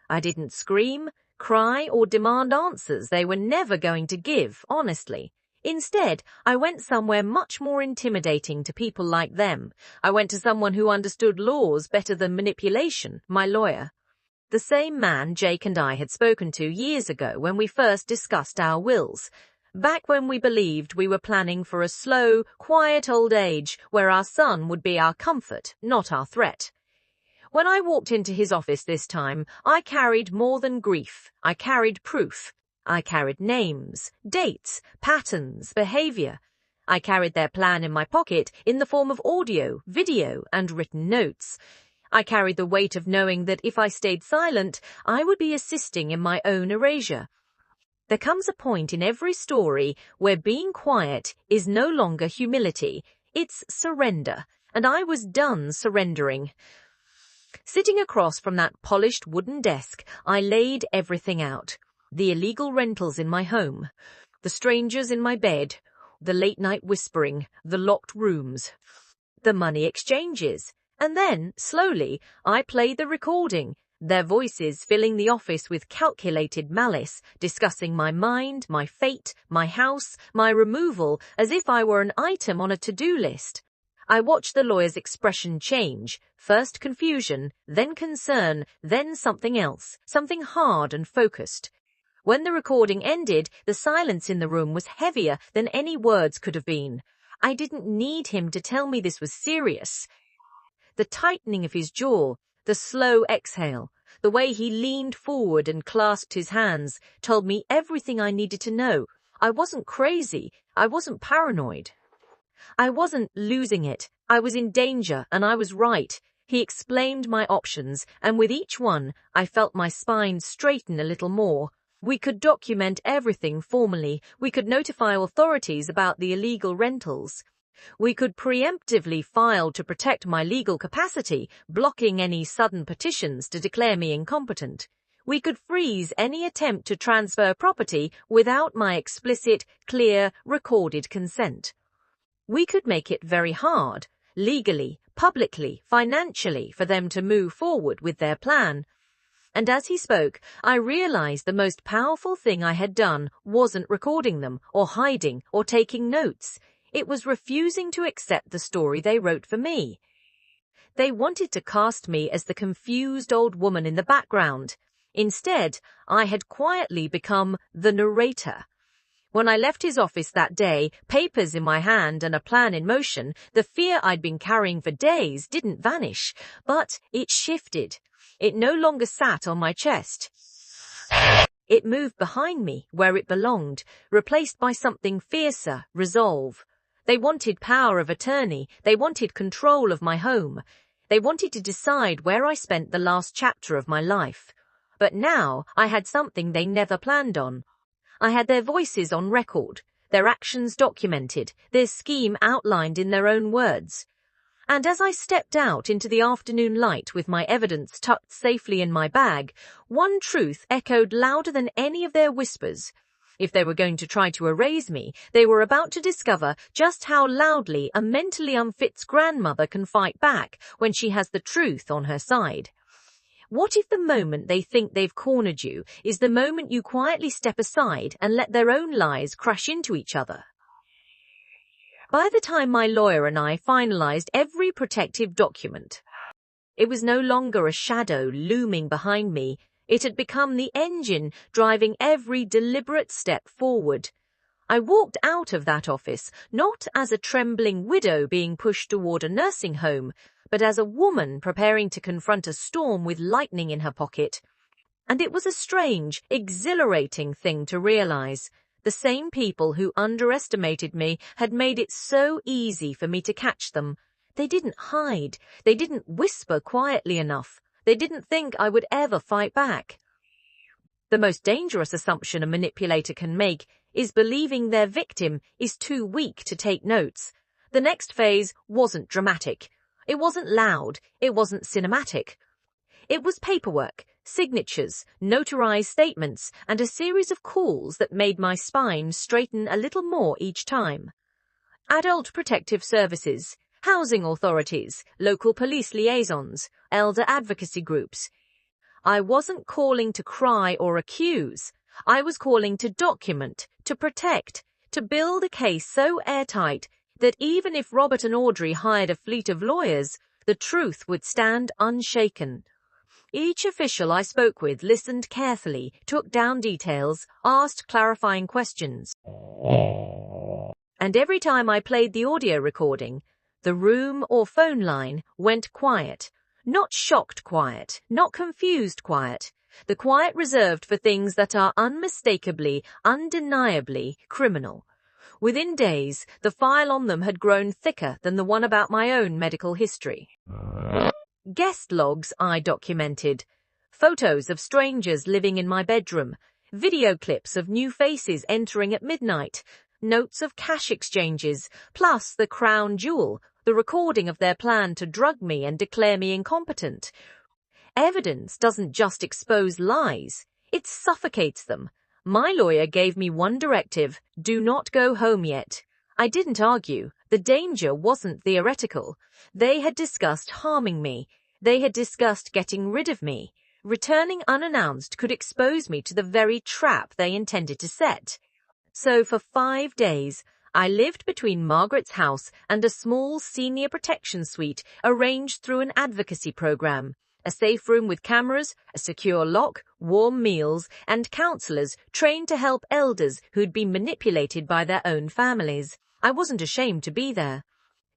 I didn't scream, cry, or demand answers they were never going to give, honestly. Instead, I went somewhere much more intimidating to people like them. I went to someone who understood laws better than manipulation, my lawyer. The same man Jake and I had spoken to years ago when we first discussed our wills. Back when we believed we were planning for a slow, quiet old age where our son would be our comfort, not our threat. When I walked into his office this time, I carried more than grief. I carried proof. I carried names, dates, patterns, behavior. I carried their plan in my pocket in the form of audio, video, and written notes. I carried the weight of knowing that if I stayed silent, I would be assisting in my own erasure. There comes a point in every story where being quiet is no longer humility, it's surrender, and I was done surrendering. Sitting across from that polished wooden desk, I laid everything out. The illegal rentals in my home, the strangers in my bed, the late-night whispering, the locked rooms, the money exchanges. And then, slowly, I played the recording, their voices filling the office with calculated malice, discussing my mind, my fate, my house, my removal, as if I were an item on a to-do list. I watched the lawyer's expression change, first confusion, then concern, then something else, something hard and focused. When the recording ended, the silence in the room was heavier than any words could have been. I didn't need him to tell me this was serious. The tightening of his jaw, the slow exhale, the way he leaned forward and clasped his hands, told me everything I needed to know. I wasn't crazy. I wasn't paranoid. I wasn't losing it. I was in danger, and I was right. He explained my options, and with each one, I felt my spine straighten a little more. We could document everything formally. We could notify authorities about the illegal rentals. We could preemptively file to protect my legal capacity, blocking any sudden petitions to declare me incompetent. We could freeze any attempt to transfer property without my explicit, clear, recorded consent. We could make it very hard, legally, publicly, financially, for them to move forward with their plan. And as he spoke, I realized the most powerful thing I had done wasn't recording them, or hiding, or taking notes. It was refusing to accept the story they wrote for me. They wanted to cast me as the confused old woman in the background. Instead, I had quietly become the narrator. When I left his office that day, papers in my hand and a plan in motion, the fear I'd been carrying for days didn't vanish, but it shifted. It no longer sat on my chest. It moved behind me, where it belonged, replaced by something fiercer, resolve. They wanted power of attorney. They wanted control of my home. They wanted to decide where I spent the last chapter of my life. But now I had something they never planned on. I had their voices on record, their actions documented, their scheme outlined in their own words. And as I stepped out into the afternoon light with my evidence tucked safely in my bag, one truth echoed louder than any of their whispers. If they were going to try to erase me, they were about to discover just how loudly a mentally unfit's grandmother can fight back when she has the truth on her side. What if the moment they think they've cornered you is the moment you quietly step aside and let their own lies crash into each other? By the time my lawyer and I finalized every protective document, it was no longer a shadow looming behind me. It had become the engine driving every deliberate step forward. I walked out of that office not as a trembling widow being pushed toward a nursing home, but as a woman preparing to confront a storm with lightning in her pocket. And it was a strange, exhilarating thing to realize. The same people who underestimated me had made it so easy for me to catch them. They didn't hide. They didn't whisper quietly enough. They didn't think I would ever fight back. The most dangerous assumption a manipulator can make is believing their victim is too weak to take notes. The next phase wasn't dramatic. It wasn't loud, it wasn't cinematic. It was paperwork, signatures, notarized statements, and a series of calls that made my spine straighten a little more each time. Adult protective services, housing authorities, local police liaisons, elder advocacy groups. I wasn't calling to cry or accuse. I was calling to document, to protect, to build a case so airtight that even if Robert and Audrey hired a fleet of lawyers, the truth would stand unshaken. Each official I spoke with listened carefully, took down details, asked clarifying questions. And every time I played the audio recording, the room or phone line went quiet. Not shocked quiet, not confused quiet. The quiet reserved for things that are unmistakably, undeniably criminal. Within days, the file on them had grown thicker than the one about my own medical history. Guest logs I documented. Photos of strangers living in my bedroom. Video clips of new faces entering at midnight. Notes of cash exchanges, plus the crown jewel, the recording of their plan to drug me and declare me incompetent. Evidence doesn't just expose lies, it suffocates them. My lawyer gave me one directive: do not go home yet. I didn't argue. The danger wasn't theoretical. They had discussed harming me. They had discussed getting rid of me. Returning unannounced could expose me to the very trap they intended to set. So for 5 days, I lived between Margaret's house and a small senior protection suite arranged through an advocacy program. A safe room with cameras, a secure lock, warm meals, and counselors trained to help elders who'd been manipulated by their own families. I wasn't ashamed to be there.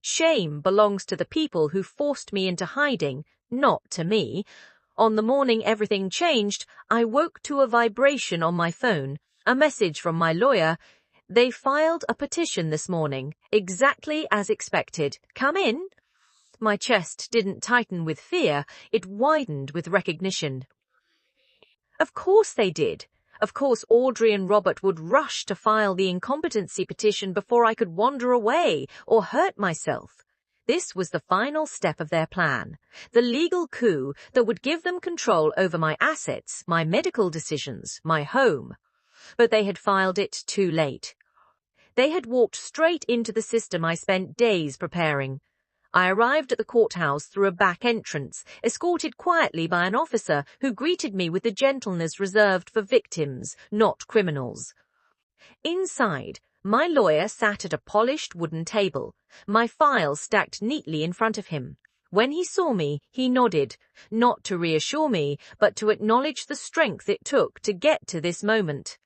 Shame belongs to the people who forced me into hiding, not to me. On the morning everything changed, I woke to a vibration on my phone, a message from my lawyer. They filed a petition this morning, exactly as expected. Come in. My chest didn't tighten with fear, it widened with recognition. Of course they did. Of course Audrey and Robert would rush to file the incompetency petition before I could wander away or hurt myself. This was the final step of their plan, the legal coup that would give them control over my assets, my medical decisions, my home. But they had filed it too late. They had walked straight into the system I spent days preparing. I arrived at the courthouse through a back entrance, escorted quietly by an officer who greeted me with the gentleness reserved for victims, not criminals. Inside, my lawyer sat at a polished wooden table, my files stacked neatly in front of him. When he saw me, he nodded, not to reassure me, but to acknowledge the strength it took to get to this moment.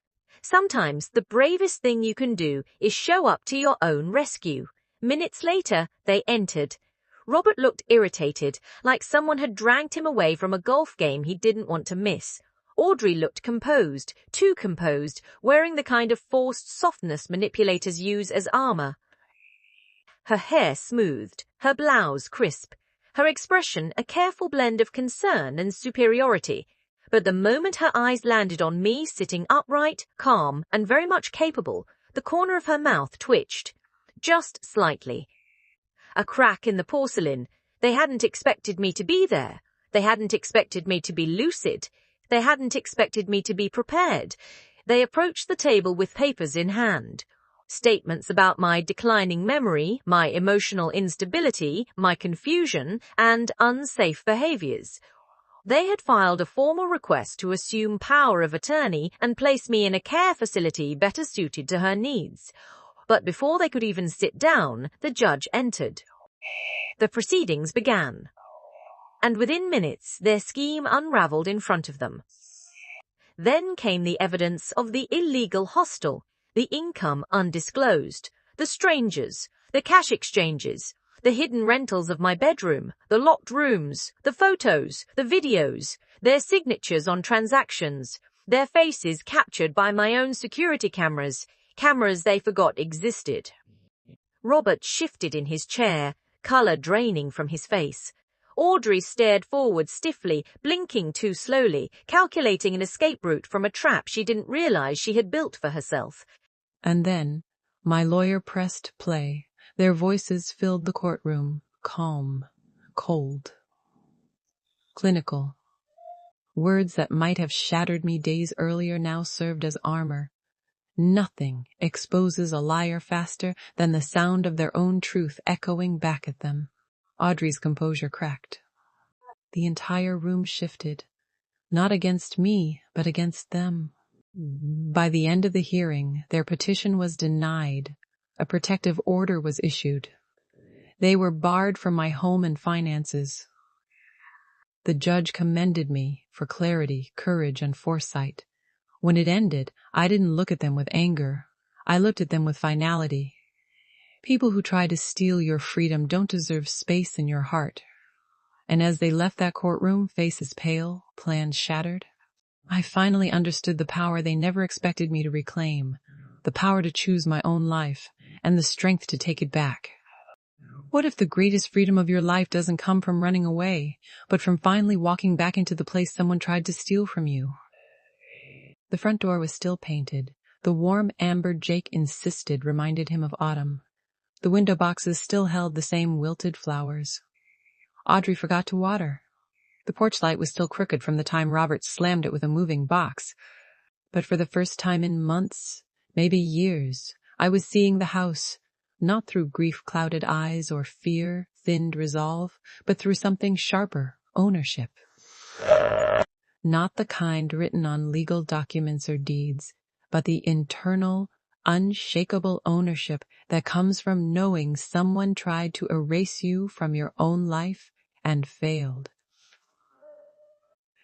Sometimes the bravest thing you can do is show up to your own rescue. Minutes later, they entered. Robert looked irritated, like someone had dragged him away from a golf game he didn't want to miss. Audrey looked composed, too composed, wearing the kind of forced softness manipulators use as armor. Her hair smoothed, her blouse crisp, her expression a careful blend of concern and superiority. But the moment her eyes landed on me sitting upright, calm, and very much capable, the corner of her mouth twitched. Just slightly. A crack in the porcelain. They hadn't expected me to be there. They hadn't expected me to be lucid. They hadn't expected me to be prepared. They approached the table with papers in hand. Statements about my declining memory, my emotional instability, my confusion, and unsafe behaviors. They had filed a formal request to assume power of attorney and place me in a care facility better suited to her needs. But before they could even sit down, the judge entered. The proceedings began. And within minutes, their scheme unraveled in front of them. Then came the evidence of the illegal hostel, the income undisclosed, the strangers, the cash exchanges, the hidden rentals of my bedroom, the locked rooms, the photos, the videos, their signatures on transactions, their faces captured by my own security cameras, cameras they forgot existed. Robert shifted in his chair, color draining from his face. Audrey stared forward stiffly, blinking too slowly, calculating an escape route from a trap she didn't realize she had built for herself. And then, my lawyer pressed play. Their voices filled the courtroom, calm. cold, clinical. Words that might have shattered me days earlier now served as armor. Nothing exposes a liar faster than the sound of their own truth echoing back at them. Audrey's composure cracked. The entire room shifted, not against me, but against them. By the end of the hearing, their petition was denied. A protective order was issued. They were barred from my home and finances. The judge commended me for clarity, courage, and foresight. When it ended, I didn't look at them with anger. I looked at them with finality. People who try to steal your freedom don't deserve space in your heart. And as they left that courtroom, faces pale, plans shattered, I finally understood the power they never expected me to reclaim, the power to choose my own life, and the strength to take it back. What if the greatest freedom of your life doesn't come from running away, but from finally walking back into the place someone tried to steal from you? The front door was still painted. The warm amber Jake insisted reminded him of autumn. The window boxes still held the same wilted flowers. Audrey forgot to water. The porch light was still crooked from the time Robert slammed it with a moving box. But for the first time in months, maybe years, I was seeing the house, not through grief-clouded eyes or fear-thinned resolve, but through something sharper, ownership. Not the kind written on legal documents or deeds, but the internal, unshakable ownership that comes from knowing someone tried to erase you from your own life and failed.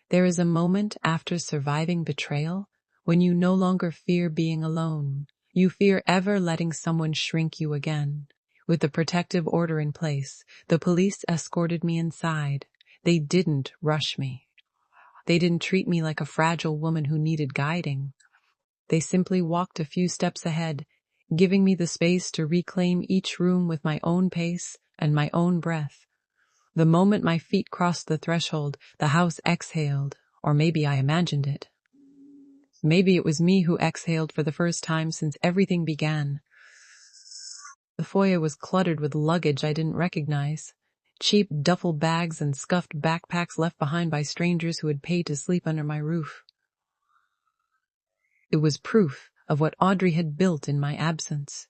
There is a moment after surviving betrayal when you no longer fear being alone. You fear ever letting someone shrink you again. With the protective order in place, the police escorted me inside. They didn't rush me. They didn't treat me like a fragile woman who needed guiding. They simply walked a few steps ahead, giving me the space to reclaim each room with my own pace and my own breath. The moment my feet crossed the threshold, the house exhaled, or maybe I imagined it. Maybe it was me who exhaled for the first time since everything began. The foyer was cluttered with luggage I didn't recognize. Cheap duffel bags and scuffed backpacks left behind by strangers who had paid to sleep under my roof. It was proof of what Audrey had built in my absence.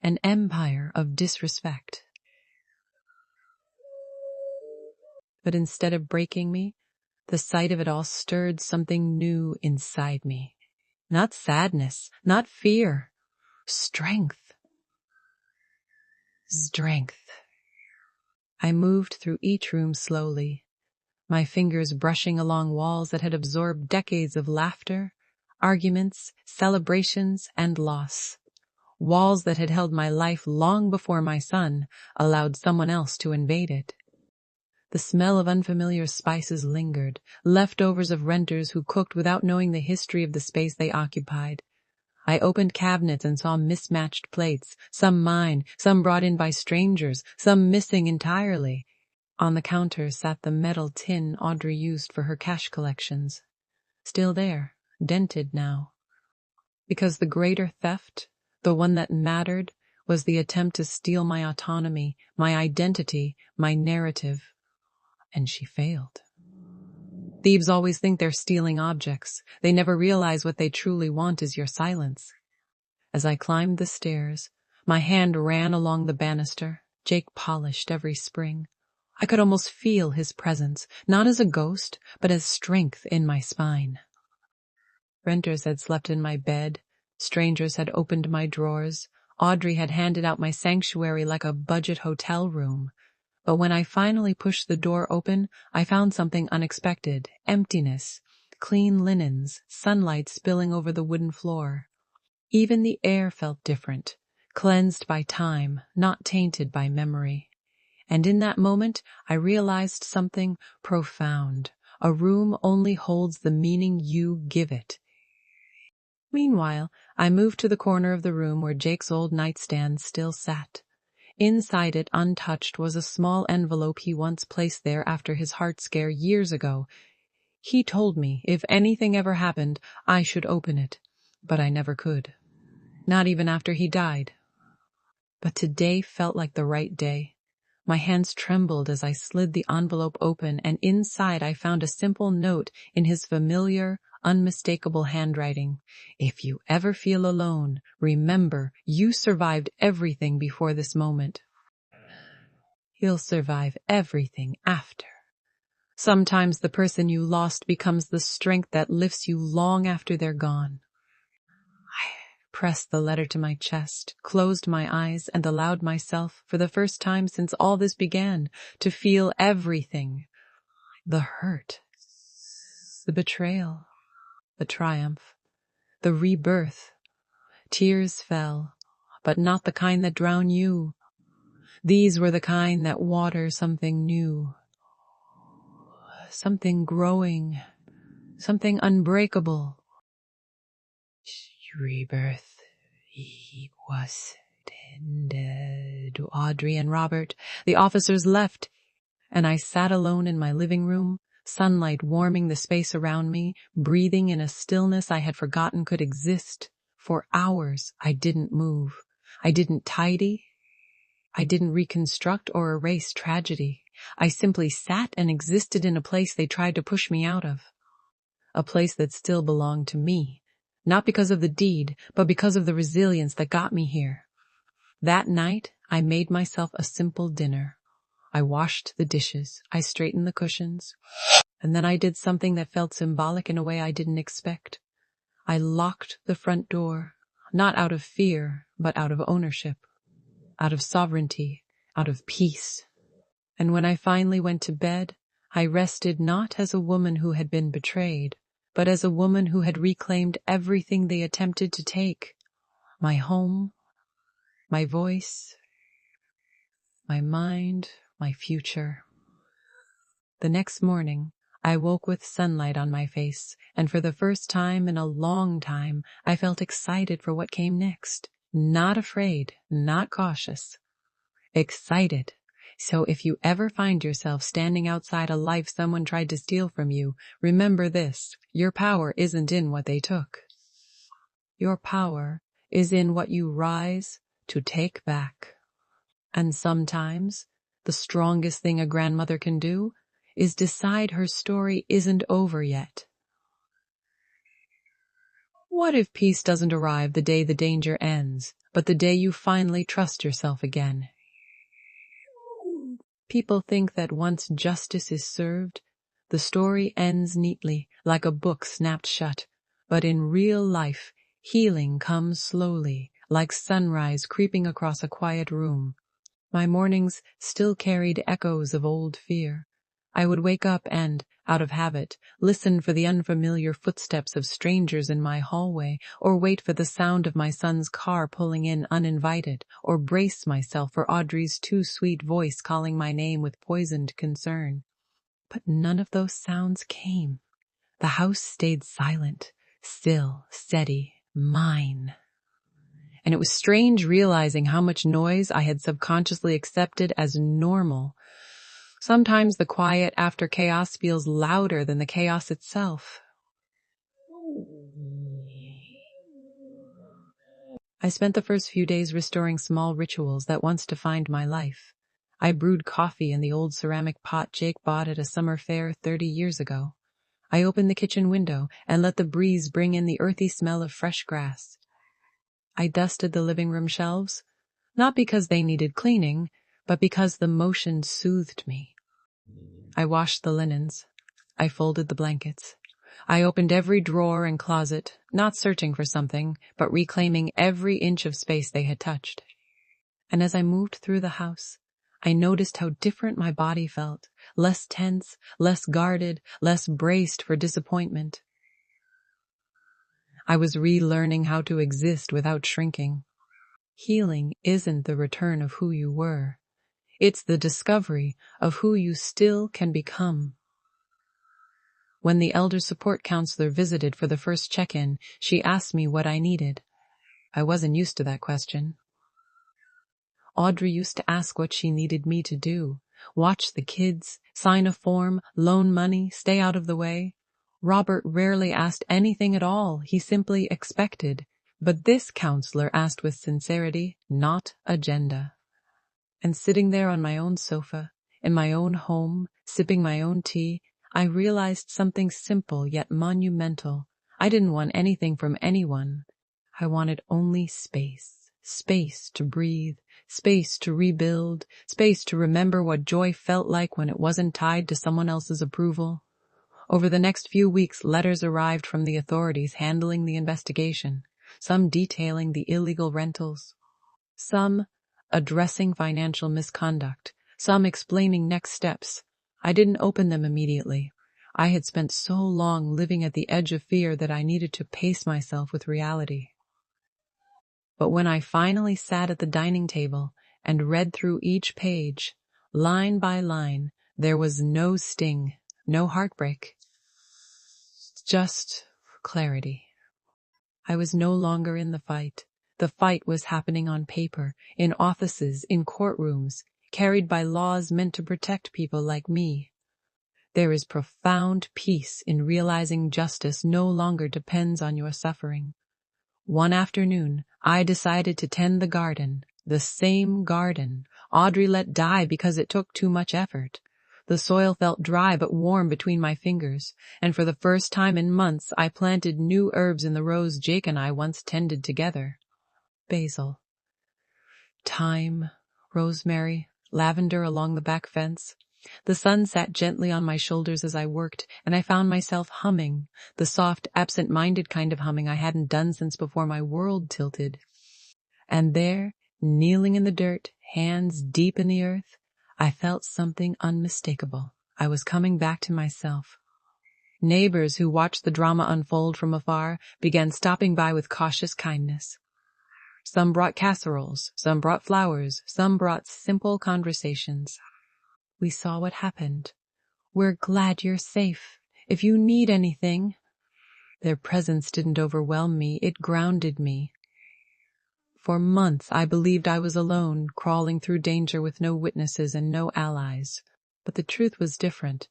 An empire of disrespect. But instead of breaking me, the sight of it all stirred something new inside me. Not sadness, not fear. Strength. Strength. I moved through each room slowly, my fingers brushing along walls that had absorbed decades of laughter, arguments, celebrations, and loss. Walls that had held my life long before my son allowed someone else to invade it. The smell of unfamiliar spices lingered, leftovers of renters who cooked without knowing the history of the space they occupied. I opened cabinets and saw mismatched plates, some mine, some brought in by strangers, some missing entirely. On the counter sat the metal tin Audrey used for her cash collections. Still there, dented now. Because the greater theft, the one that mattered, was the attempt to steal my autonomy, my identity, my narrative. And she failed. Thieves always think they're stealing objects. They never realize what they truly want is your silence. As I climbed the stairs, my hand ran along the banister. Jake polished every spring. I could almost feel his presence, not as a ghost, but as strength in my spine. Renters had slept in my bed. Strangers had opened my drawers. Audrey had handed out my sanctuary like a budget hotel room. But when I finally pushed the door open, I found something unexpected. Emptiness, clean linens, sunlight spilling over the wooden floor. Even the air felt different, cleansed by time, not tainted by memory. And in that moment, I realized something profound. A room only holds the meaning you give it. Meanwhile, I moved to the corner of the room where Jake's old nightstand still sat. Inside it, untouched, was a small envelope he once placed there after his heart scare years ago. He told me if anything ever happened, I should open it, but I never could. Not even after he died. But today felt like the right day. My hands trembled as I slid the envelope open, and inside I found a simple note in his familiar, unmistakable handwriting. If you ever feel alone, remember you survived everything before this moment. You'll survive everything after. Sometimes the person you lost becomes the strength that lifts you long after they're gone. I pressed the letter to my chest, closed my eyes, and allowed myself, for the first time since all this began, to feel everything. The hurt, the betrayal, the triumph, the rebirth. Tears fell, but not the kind that drown you. These were the kind that water something new. Something growing, something unbreakable. Rebirth. It was tended to Audrey and Robert. The officers left, and I sat alone in my living room, sunlight warming the space around me, breathing in a stillness I had forgotten could exist. For hours, I didn't move. I didn't tidy. I didn't reconstruct or erase tragedy. I simply sat and existed in a place they tried to push me out of. A place that still belonged to me, not because of the deed, but because of the resilience that got me here. That night, I made myself a simple dinner. I washed the dishes, I straightened the cushions, and then I did something that felt symbolic in a way I didn't expect. I locked the front door, not out of fear, but out of ownership, out of sovereignty, out of peace. And when I finally went to bed, I rested not as a woman who had been betrayed, but as a woman who had reclaimed everything they attempted to take. My home, my voice, my mind, my future. The next morning, I woke with sunlight on my face, and for the first time in a long time, I felt excited for what came next. Not afraid, not cautious. Excited. So if you ever find yourself standing outside a life someone tried to steal from you, remember this: your power isn't in what they took. Your power is in what you rise to take back. And sometimes, the strongest thing a grandmother can do is decide her story isn't over yet. What if peace doesn't arrive the day the danger ends, but the day you finally trust yourself again? People think that once justice is served, the story ends neatly, like a book snapped shut. But in real life, healing comes slowly, like sunrise creeping across a quiet room. My mornings still carried echoes of old fear. I would wake up and, out of habit, listen for the unfamiliar footsteps of strangers in my hallway, or wait for the sound of my son's car pulling in uninvited, or brace myself for Audrey's too sweet voice calling my name with poisoned concern. But none of those sounds came. The house stayed silent, still, steady, mine. And it was strange realizing how much noise I had subconsciously accepted as normal. Sometimes the quiet after chaos feels louder than the chaos itself. I spent the first few days restoring small rituals that once defined my life. I brewed coffee in the old ceramic pot Jake bought at a summer fair 30 years ago. I opened the kitchen window and let the breeze bring in the earthy smell of fresh grass. I dusted the living room shelves, not because they needed cleaning, but because the motion soothed me. I washed the linens. I folded the blankets. I opened every drawer and closet, not searching for something, but reclaiming every inch of space they had touched. And as I moved through the house, I noticed how different my body felt, less tense, less guarded, less braced for disappointment. I was relearning how to exist without shrinking. Healing isn't the return of who you were. It's the discovery of who you still can become. When the elder support counselor visited for the first check-in, she asked me what I needed. I wasn't used to that question. Audrey used to ask what she needed me to do. Watch the kids, sign a form, loan money, stay out of the way. Robert rarely asked anything at all. He simply expected. But this counselor asked with sincerity, not agenda. And sitting there on my own sofa, in my own home, sipping my own tea, I realized something simple yet monumental. I didn't want anything from anyone. I wanted only space. Space to breathe, space to rebuild, space to remember what joy felt like when it wasn't tied to someone else's approval. Over the next few weeks, letters arrived from the authorities handling the investigation, some detailing the illegal rentals, some addressing financial misconduct, some explaining next steps. I didn't open them immediately. I had spent so long living at the edge of fear that I needed to pace myself with reality. But when I finally sat at the dining table and read through each page, line by line, there was no sting, no heartbreak, just clarity. I was no longer in the fight. The fight was happening on paper, in offices, in courtrooms, carried by laws meant to protect people like me. There is profound peace in realizing justice no longer depends on your suffering. One afternoon, I decided to tend the garden, the same garden Audrey let die because it took too much effort. The soil felt dry but warm between my fingers, and for the first time in months I planted new herbs in the rows Jake and I once tended together. Basil, thyme, rosemary, lavender along the back fence. The sun sat gently on my shoulders as I worked, and I found myself humming, the soft, absent-minded kind of humming I hadn't done since before my world tilted. And there, kneeling in the dirt, hands deep in the earth, I felt something unmistakable. I was coming back to myself. Neighbors who watched the drama unfold from afar began stopping by with cautious kindness. Some brought casseroles, some brought flowers, some brought simple conversations. We saw what happened. We're glad you're safe. If you need anything. Their presence didn't overwhelm me, it grounded me. For months I believed I was alone, crawling through danger with no witnesses and no allies. But the truth was different.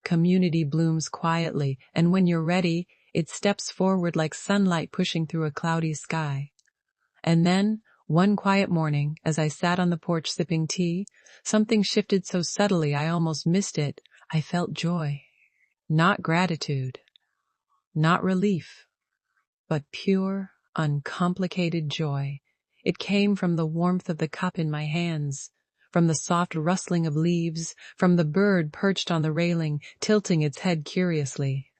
Community blooms quietly, and when you're ready, it steps forward like sunlight pushing through a cloudy sky. And then, one quiet morning, as I sat on the porch sipping tea, something shifted so subtly I almost missed it. I felt joy. Not gratitude. Not relief. But pure, uncomplicated joy. It came from the warmth of the cup in my hands, from the soft rustling of leaves, from the bird perched on the railing, tilting its head curiously,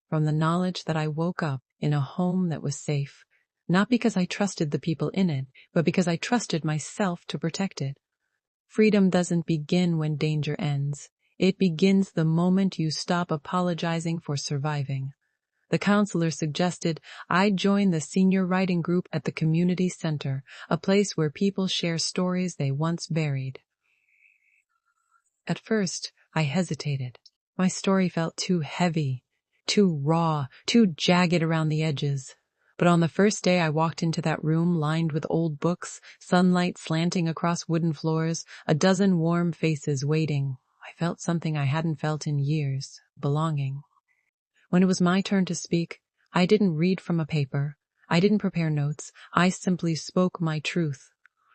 from the knowledge that I woke up in a home that was safe, not because I trusted the people in it, but because I trusted myself to protect it. Freedom doesn't begin when danger ends. It begins the moment you stop apologizing for surviving. The counselor suggested I join the senior writing group at the community center, a place where people share stories they once buried. At first, I hesitated. My story felt too heavy, too raw, too jagged around the edges. But on the first day I walked into that room lined with old books, sunlight slanting across wooden floors, a dozen warm faces waiting, I felt something I hadn't felt in years, belonging. When it was my turn to speak, I didn't read from a paper. I didn't prepare notes. I simply spoke my truth.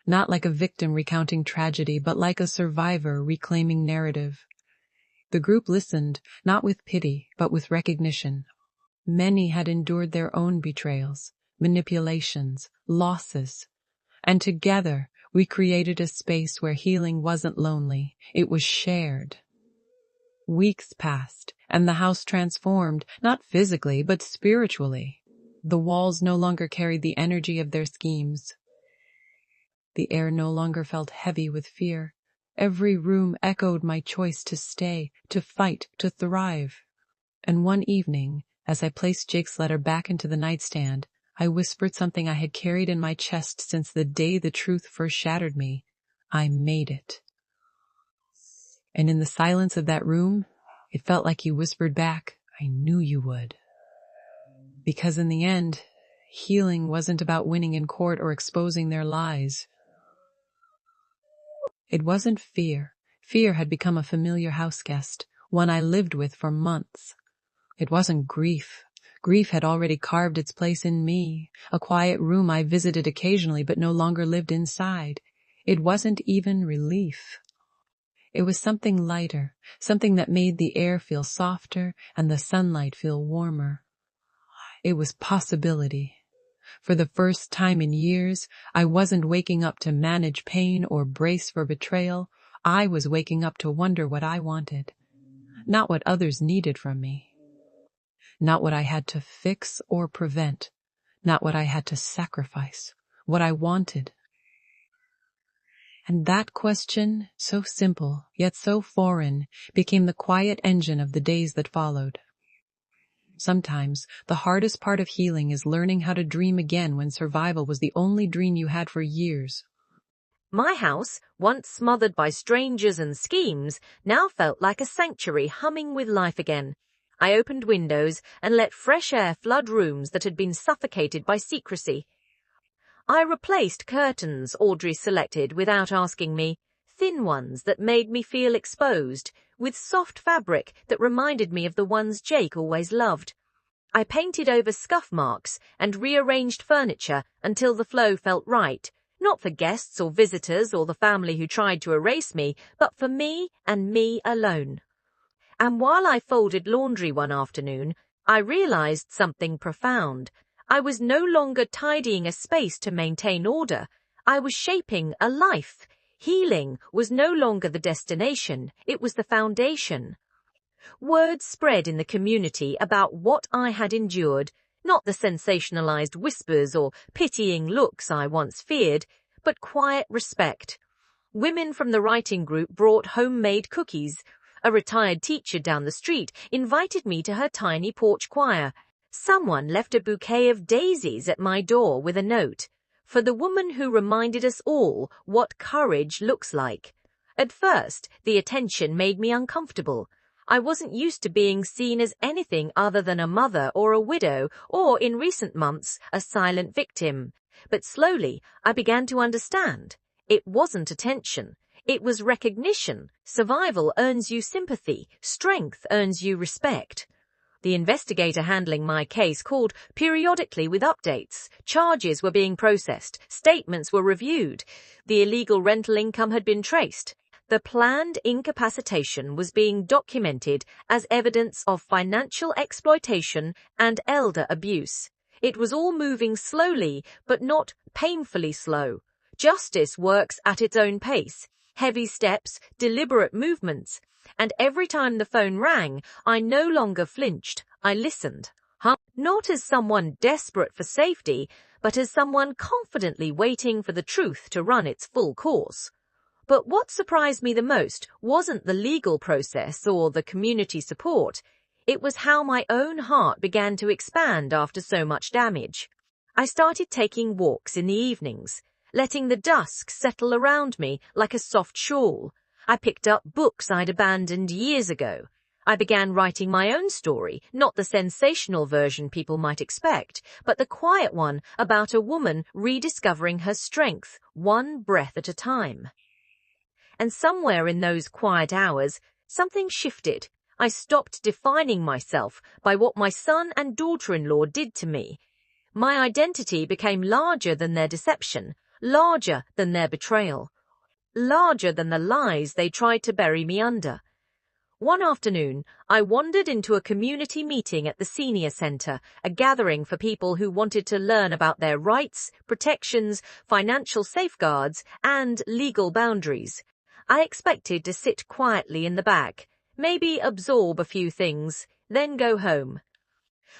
Not like a victim recounting tragedy, but like a survivor reclaiming narrative. The group listened, not with pity, but with recognition. Many had endured their own betrayals, manipulations, losses. And together, we created a space where healing wasn't lonely. It was shared. Weeks passed, and the house transformed, not physically, but spiritually. The walls no longer carried the energy of their schemes. The air no longer felt heavy with fear. Every room echoed my choice to stay, to fight, to thrive. And one evening, as I placed Jake's letter back into the nightstand, I whispered something I had carried in my chest since the day the truth first shattered me. I made it. And in the silence of that room, it felt like he whispered back, I knew you would. Because in the end, healing wasn't about winning in court or exposing their lies. It wasn't fear. Fear had become a familiar house guest, one I lived with for months. It wasn't grief. Grief had already carved its place in me, a quiet room I visited occasionally but no longer lived inside. It wasn't even relief. It was something lighter, something that made the air feel softer and the sunlight feel warmer. It was possibility. For the first time in years, I wasn't waking up to manage pain or brace for betrayal. I was waking up to wonder what I wanted, not what others needed from me, not what I had to fix or prevent, not what I had to sacrifice, what I wanted. And that question, so simple, yet so foreign, became the quiet engine of the days that followed. Sometimes, the hardest part of healing is learning how to dream again when survival was the only dream you had for years. My house, once smothered by strangers and schemes, now felt like a sanctuary humming with life again. I opened windows and let fresh air flood rooms that had been suffocated by secrecy. I replaced curtains Audrey selected without asking me, thin ones that made me feel exposed, with soft fabric that reminded me of the ones Jake always loved. I painted over scuff marks and rearranged furniture until the flow felt right, not for guests or visitors or the family who tried to erase me, but for me and me alone. And while I folded laundry one afternoon, I realized something profound. I was no longer tidying a space to maintain order. I was shaping a life. Healing was no longer the destination, it was the foundation. Word spread in the community about what I had endured, not the sensationalized whispers or pitying looks I once feared, but quiet respect. Women from the writing group brought homemade cookies. A retired teacher down the street invited me to her tiny porch choir. Someone left a bouquet of daisies at my door with a note, "For the woman who reminded us all what courage looks like." At first, the attention made me uncomfortable. I wasn't used to being seen as anything other than a mother or a widow, or in recent months, a silent victim. But slowly, I began to understand. It wasn't attention. It was recognition. Survival earns you sympathy. Strength earns you respect. The investigator handling my case called periodically with updates. Charges were being processed. Statements were reviewed. The illegal rental income had been traced. The planned incapacitation was being documented as evidence of financial exploitation and elder abuse. It was all moving slowly, but not painfully slow. Justice works at its own pace. Heavy steps, deliberate movements. And every time the phone rang, I no longer flinched. I listened. Not as someone desperate for safety, but as someone confidently waiting for the truth to run its full course. But what surprised me the most wasn't the legal process or the community support. It was how my own heart began to expand after so much damage. I started taking walks in the evenings, letting the dusk settle around me like a soft shawl. I picked up books I'd abandoned years ago. I began writing my own story, not the sensational version people might expect, but the quiet one about a woman rediscovering her strength, one breath at a time. And somewhere in those quiet hours, something shifted. I stopped defining myself by what my son and daughter-in-law did to me. My identity became larger than their deception, larger than their betrayal, larger than the lies they tried to bury me under. One afternoon, I wandered into a community meeting at the senior center, a gathering for people who wanted to learn about their rights, protections, financial safeguards, and legal boundaries. I expected to sit quietly in the back, maybe absorb a few things, then go home.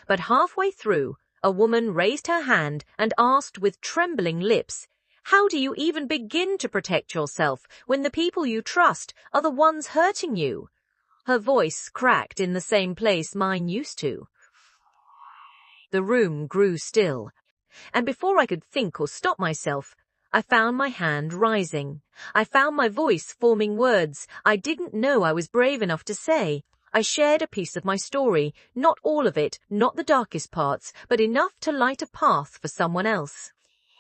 But halfway through, a woman raised her hand and asked with trembling lips, "How do you even begin to protect yourself when the people you trust are the ones hurting you?" Her voice cracked in the same place mine used to. The room grew still, and before I could think or stop myself, I found my hand rising. I found my voice forming words I didn't know I was brave enough to say. I shared a piece of my story, not all of it, not the darkest parts, but enough to light a path for someone else.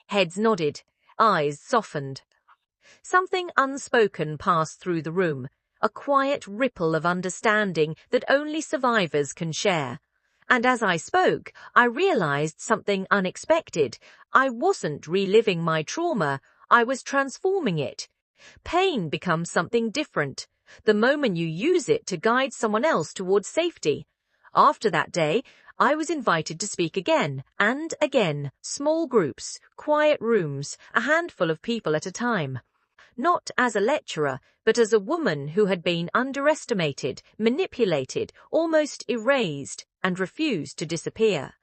Heads nodded, eyes softened. Something unspoken passed through the room, a quiet ripple of understanding that only survivors can share. And as I spoke, I realized something unexpected. I wasn't reliving my trauma. I was transforming it. Pain becomes something different, the moment you use it to guide someone else towards safety. After that day, I was invited to speak again and again, small groups, quiet rooms, a handful of people at a time. Not as a lecturer, but as a woman who had been underestimated, manipulated, almost erased, and refused to disappear.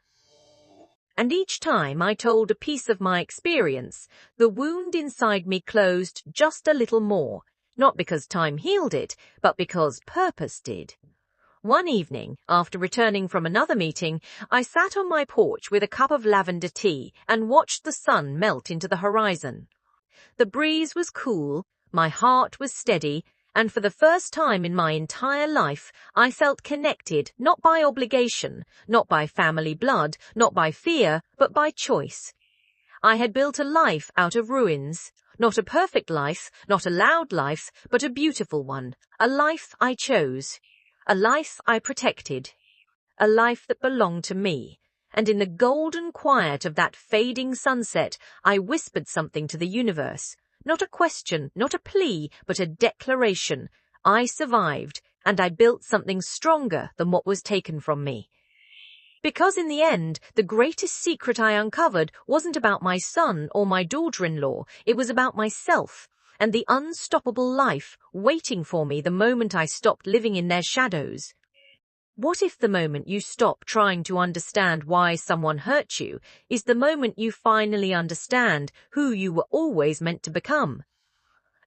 And each time I told a piece of my experience, the wound inside me closed just a little more, not because time healed it, but because purpose did. One evening, after returning from another meeting, I sat on my porch with a cup of lavender tea and watched the sun melt into the horizon. The breeze was cool, my heart was steady, and for the first time in my entire life, I felt connected not by obligation, not by family blood, not by fear, but by choice. I had built a life out of ruins, not a perfect life, not a loud life, but a beautiful one, a life I chose, a life I protected, a life that belonged to me. And in the golden quiet of that fading sunset, I whispered something to the universe. Not a question, not a plea, but a declaration. I survived, and I built something stronger than what was taken from me. Because in the end, the greatest secret I uncovered wasn't about my son or my daughter-in-law, it was about myself, and the unstoppable life waiting for me the moment I stopped living in their shadows. What if the moment you stop trying to understand why someone hurt you is the moment you finally understand who you were always meant to become?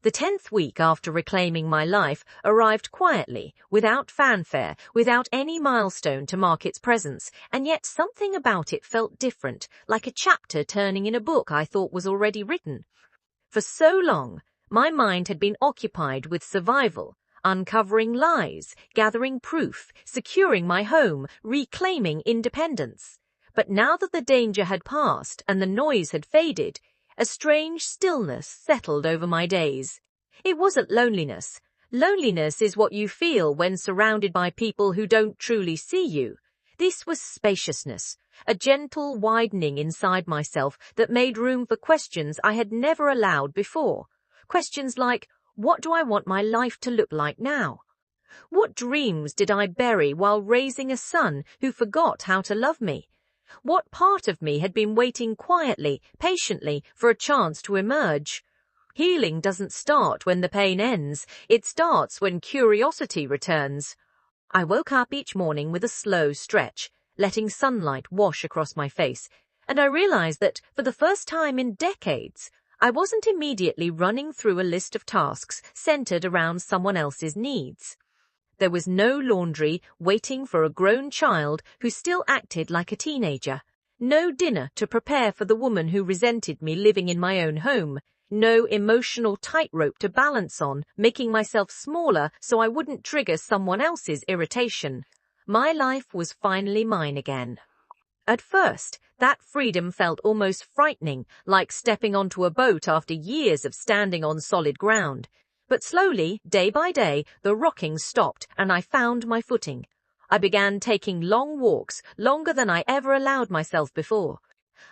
The 10th week after reclaiming my life arrived quietly, without fanfare, without any milestone to mark its presence, and yet something about it felt different, like a chapter turning in a book I thought was already written. For so long, my mind had been occupied with survival, uncovering lies, gathering proof, securing my home, reclaiming independence. But now that the danger had passed and the noise had faded, a strange stillness settled over my days. It wasn't loneliness. Loneliness is what you feel when surrounded by people who don't truly see you. This was spaciousness, a gentle widening inside myself that made room for questions I had never allowed before. Questions like, what do I want my life to look like now? What dreams did I bury while raising a son who forgot how to love me? What part of me had been waiting quietly, patiently, for a chance to emerge? Healing doesn't start when the pain ends, it starts when curiosity returns. I woke up each morning with a slow stretch, letting sunlight wash across my face, and I realized that, for the first time in decades, I wasn't immediately running through a list of tasks centered around someone else's needs. There was no laundry waiting for a grown child who still acted like a teenager, no dinner to prepare for the woman who resented me living in my own home, no emotional tightrope to balance on, making myself smaller so I wouldn't trigger someone else's irritation. My life was finally mine again. At first, that freedom felt almost frightening, like stepping onto a boat after years of standing on solid ground. But slowly, day by day, the rocking stopped and I found my footing. I began taking long walks, longer than I ever allowed myself before.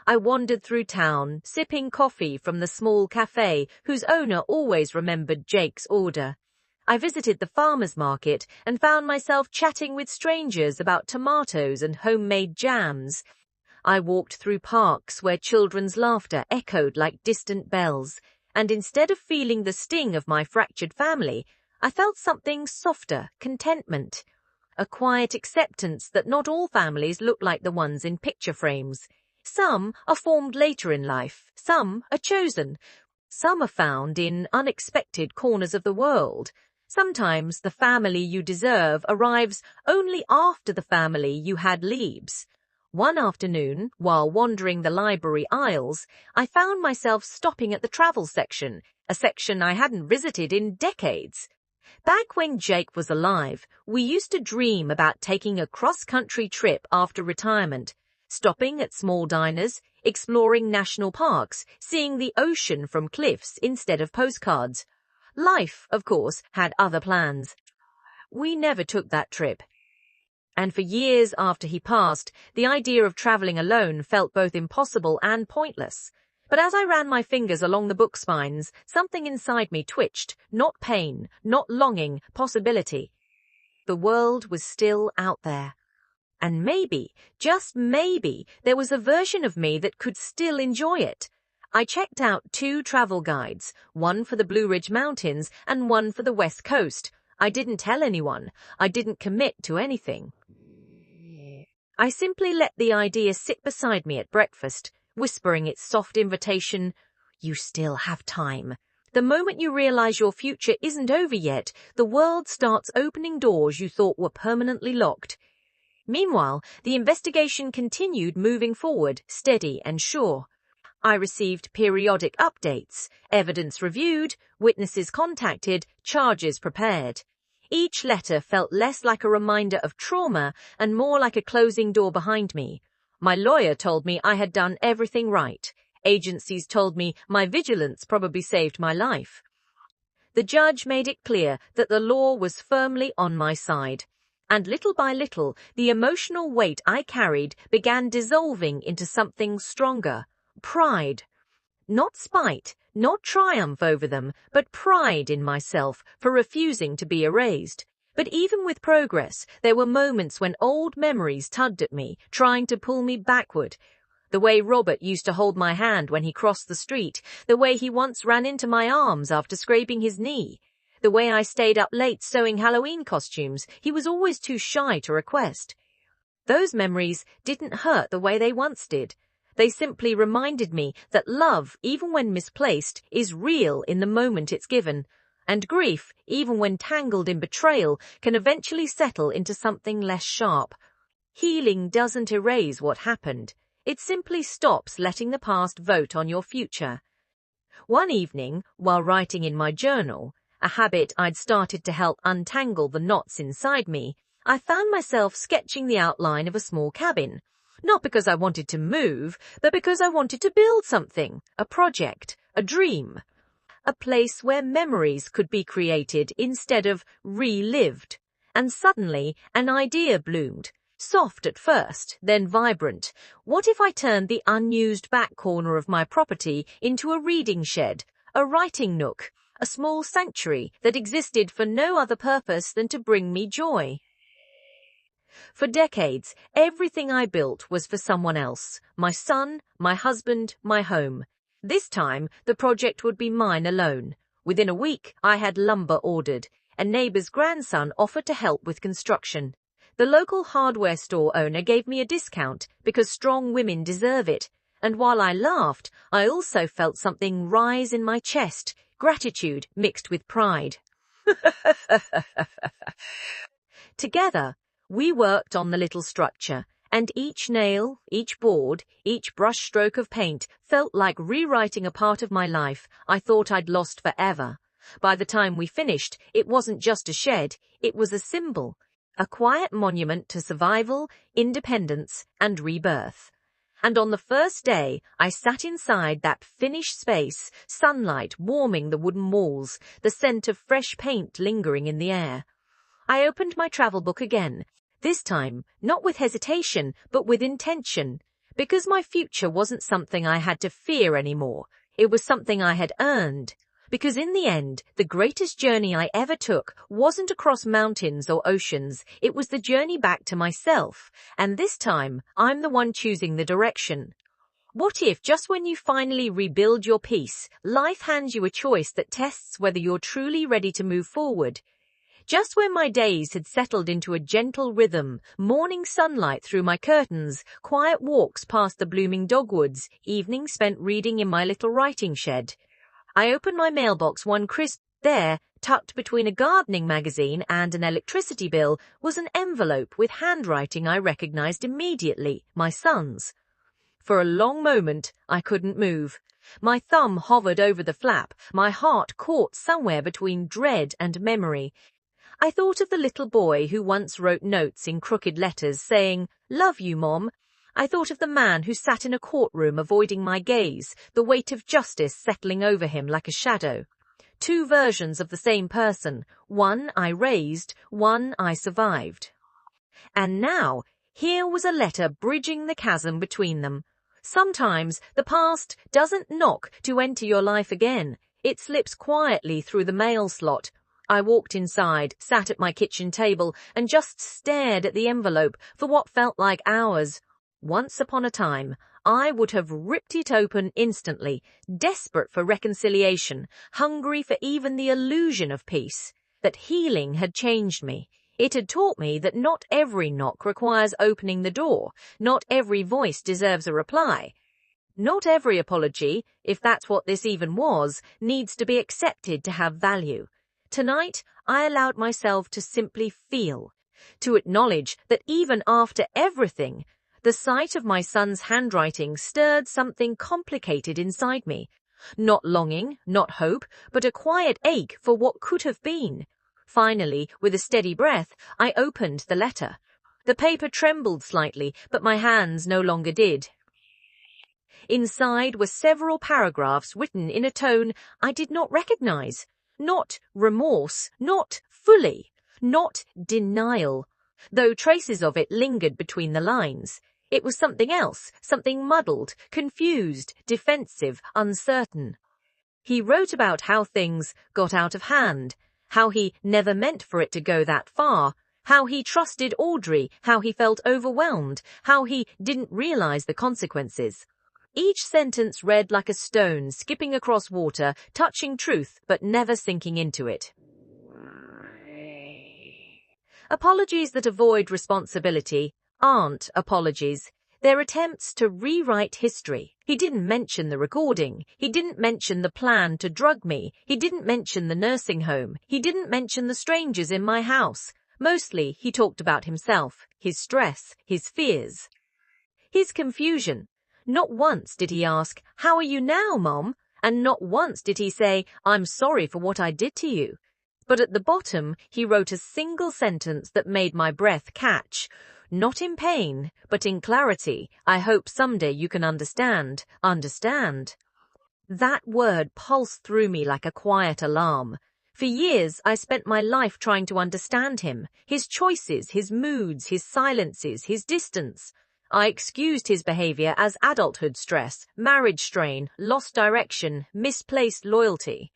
I wandered through town, sipping coffee from the small cafe whose owner always remembered Jake's order. I visited the farmer's market and found myself chatting with strangers about tomatoes and homemade jams. I walked through parks where children's laughter echoed like distant bells, and instead of feeling the sting of my fractured family, I felt something softer, contentment. A quiet acceptance that not all families look like the ones in picture frames. Some are formed later in life, some are chosen, some are found in unexpected corners of the world. Sometimes the family you deserve arrives only after the family you had leaves. One afternoon, while wandering the library aisles, I found myself stopping at the travel section, a section I hadn't visited in decades. Back when Jake was alive, we used to dream about taking a cross-country trip after retirement, stopping at small diners, exploring national parks, seeing the ocean from cliffs instead of postcards. Life, of course, had other plans. We never took that trip. And for years after he passed, the idea of traveling alone felt both impossible and pointless. But as I ran my fingers along the book spines, something inside me twitched, not pain, not longing, possibility. The world was still out there. And maybe, just maybe, there was a version of me that could still enjoy it. I checked out 2 travel guides, one for the Blue Ridge Mountains and one for the West Coast. I didn't tell anyone. I didn't commit to anything. I simply let the idea sit beside me at breakfast, whispering its soft invitation, "You still have time." The moment you realize your future isn't over yet, the world starts opening doors you thought were permanently locked. Meanwhile, the investigation continued moving forward, steady and sure. I received periodic updates, evidence reviewed, witnesses contacted, charges prepared. Each letter felt less like a reminder of trauma and more like a closing door behind me. My lawyer told me I had done everything right. Agencies told me my vigilance probably saved my life. The judge made it clear that the law was firmly on my side. And little by little, the emotional weight I carried began dissolving into something stronger. Pride. Not spite, not triumph over them, but pride in myself for refusing to be erased. But even with progress, there were moments when old memories tugged at me, trying to pull me backward. The way Robert used to hold my hand when he crossed the street, the way he once ran into my arms after scraping his knee, the way I stayed up late sewing Halloween costumes he was always too shy to request. Those memories didn't hurt the way they once did. They simply reminded me that love, even when misplaced, is real in the moment it's given, and grief, even when tangled in betrayal, can eventually settle into something less sharp. Healing doesn't erase what happened. It simply stops letting the past vote on your future. One evening, while writing in my journal, a habit I'd started to help untangle the knots inside me, I found myself sketching the outline of a small cabin. Not because I wanted to move, but because I wanted to build something, a project, a dream. A place where memories could be created instead of relived. And suddenly, an idea bloomed. Soft at first, then vibrant. What if I turned the unused back corner of my property into a reading shed, a writing nook, a small sanctuary that existed for no other purpose than to bring me joy? For decades, everything I built was for someone else. My son, my husband, my home. This time, the project would be mine alone. Within a week, I had lumber ordered. A neighbor's grandson offered to help with construction. The local hardware store owner gave me a discount because strong women deserve it. And while I laughed, I also felt something rise in my chest, gratitude mixed with pride. Together, we worked on the little structure, and each nail, each board, each brush stroke of paint felt like rewriting a part of my life I thought I'd lost forever. By the time we finished, it wasn't just a shed, it was a symbol, a quiet monument to survival, independence, and rebirth. And on the first day, I sat inside that finished space, sunlight warming the wooden walls, the scent of fresh paint lingering in the air. I opened my travel book again, this time not with hesitation, but with intention, because my future wasn't something I had to fear anymore. It was something I had earned. Because in the end, the greatest journey I ever took wasn't across mountains or oceans, it was the journey back to myself, and this time, I'm the one choosing the direction. What if, just when you finally rebuild your peace, life hands you a choice that tests whether you're truly ready to move forward? Just when my days had settled into a gentle rhythm, morning sunlight through my curtains, quiet walks past the blooming dogwoods, evenings spent reading in my little writing shed. I opened my mailbox one crisp. There, tucked between a gardening magazine and an electricity bill, was an envelope with handwriting I recognized immediately, my son's. For a long moment, I couldn't move. My thumb hovered over the flap, my heart caught somewhere between dread and memory. I thought of the little boy who once wrote notes in crooked letters saying, "Love you, Mom." I thought of the man who sat in a courtroom avoiding my gaze, the weight of justice settling over him like a shadow. 2 versions of the same person, one I raised, one I survived. And now, here was a letter bridging the chasm between them. Sometimes the past doesn't knock to enter your life again. It slips quietly through the mail slot. I walked inside, sat at my kitchen table, and just stared at the envelope for what felt like hours. Once upon a time, I would have ripped it open instantly, desperate for reconciliation, hungry for even the illusion of peace. But healing had changed me. It had taught me that not every knock requires opening the door, not every voice deserves a reply. Not every apology, if that's what this even was, needs to be accepted to have value. Tonight, I allowed myself to simply feel, to acknowledge that even after everything, the sight of my son's handwriting stirred something complicated inside me. Not longing, not hope, but a quiet ache for what could have been. Finally, with a steady breath, I opened the letter. The paper trembled slightly, but my hands no longer did. Inside were several paragraphs written in a tone I did not recognize. Not remorse, not fully, not denial, though traces of it lingered between the lines. It was something else, something muddled, confused, defensive, uncertain. He wrote about how things got out of hand, how he never meant for it to go that far, how he trusted Audrey, how he felt overwhelmed, how he didn't realize the consequences. Each sentence read like a stone skipping across water, touching truth but never sinking into it. Apologies that avoid responsibility aren't apologies. They're attempts to rewrite history. He didn't mention the recording. He didn't mention the plan to drug me. He didn't mention the nursing home. He didn't mention the strangers in my house. Mostly, he talked about himself, his stress, his fears, his confusion. Not once did he ask, "How are you now, Mom?" And not once did he say, "I'm sorry for what I did to you." But at the bottom, he wrote a single sentence that made my breath catch. "Not in pain, but in clarity. I hope someday you can understand. Understand." That word pulsed through me like a quiet alarm. For years, I spent my life trying to understand him, his choices, his moods, his silences, his distance. I excused his behavior as adulthood stress, marriage strain, lost direction, misplaced loyalty.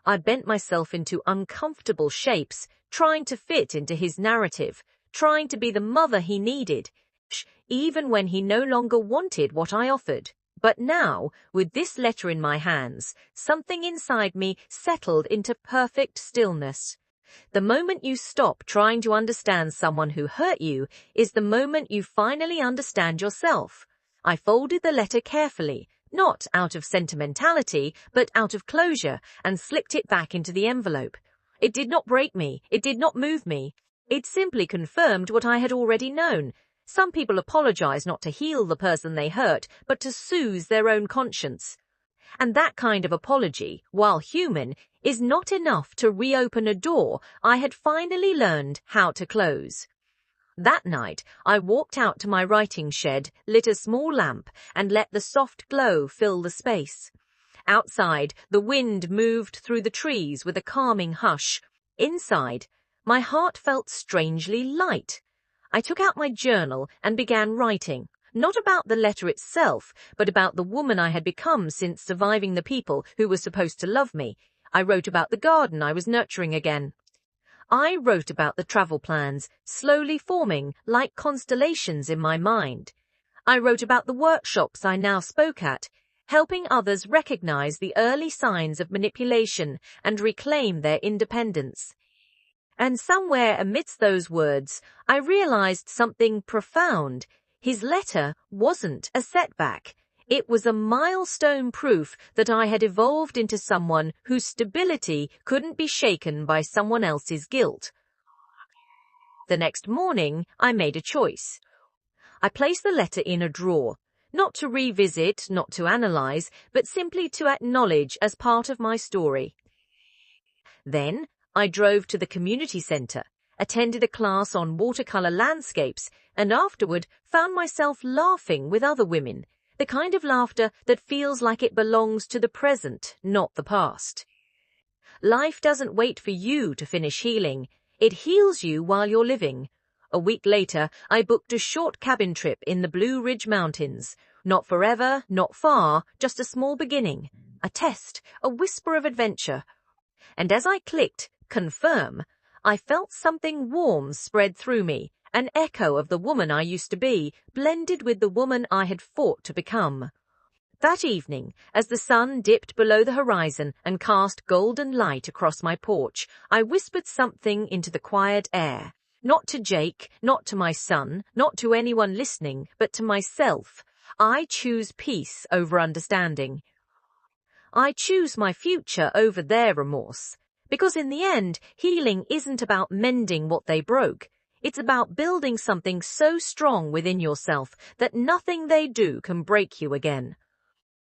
I bent myself into uncomfortable shapes, trying to fit into his narrative, trying to be the mother he needed, even when he no longer wanted what I offered. But now, with this letter in my hands, something inside me settled into perfect stillness. The moment you stop trying to understand someone who hurt you is the moment you finally understand yourself. I folded the letter carefully, not out of sentimentality, but out of closure, and slipped it back into the envelope. It did not break me. It did not move me. It simply confirmed what I had already known. Some people apologize not to heal the person they hurt, but to soothe their own conscience. And that kind of apology, while human, is not enough to reopen a door I had finally learned how to close. That night, I walked out to my writing shed, lit a small lamp, and let the soft glow fill the space. Outside, the wind moved through the trees with a calming hush. Inside, my heart felt strangely light. I took out my journal and began writing. Not about the letter itself, but about the woman I had become since surviving the people who were supposed to love me. I wrote about the garden I was nurturing again. I wrote about the travel plans, slowly forming like constellations in my mind. I wrote about the workshops I now spoke at, helping others recognize the early signs of manipulation and reclaim their independence. And somewhere amidst those words, I realized something profound. His letter wasn't a setback. It was a milestone proof that I had evolved into someone whose stability couldn't be shaken by someone else's guilt. The next morning, I made a choice. I placed the letter in a drawer, not to revisit, not to analyze, but simply to acknowledge as part of my story. Then, I drove to the community center, attended a class on watercolor landscapes, and afterward found myself laughing with other women, the kind of laughter that feels like it belongs to the present, not the past. Life doesn't wait for you to finish healing. It heals you while you're living. A week later, I booked a short cabin trip in the Blue Ridge Mountains. Not forever, not far, just a small beginning. A test, a whisper of adventure. And as I clicked confirm, I felt something warm spread through me, an echo of the woman I used to be, blended with the woman I had fought to become. That evening, as the sun dipped below the horizon and cast golden light across my porch, I whispered something into the quiet air. Not to Jake, not to my son, not to anyone listening, but to myself. I choose peace over understanding. I choose my future over their remorse. Because in the end, healing isn't about mending what they broke. It's about building something so strong within yourself that nothing they do can break you again.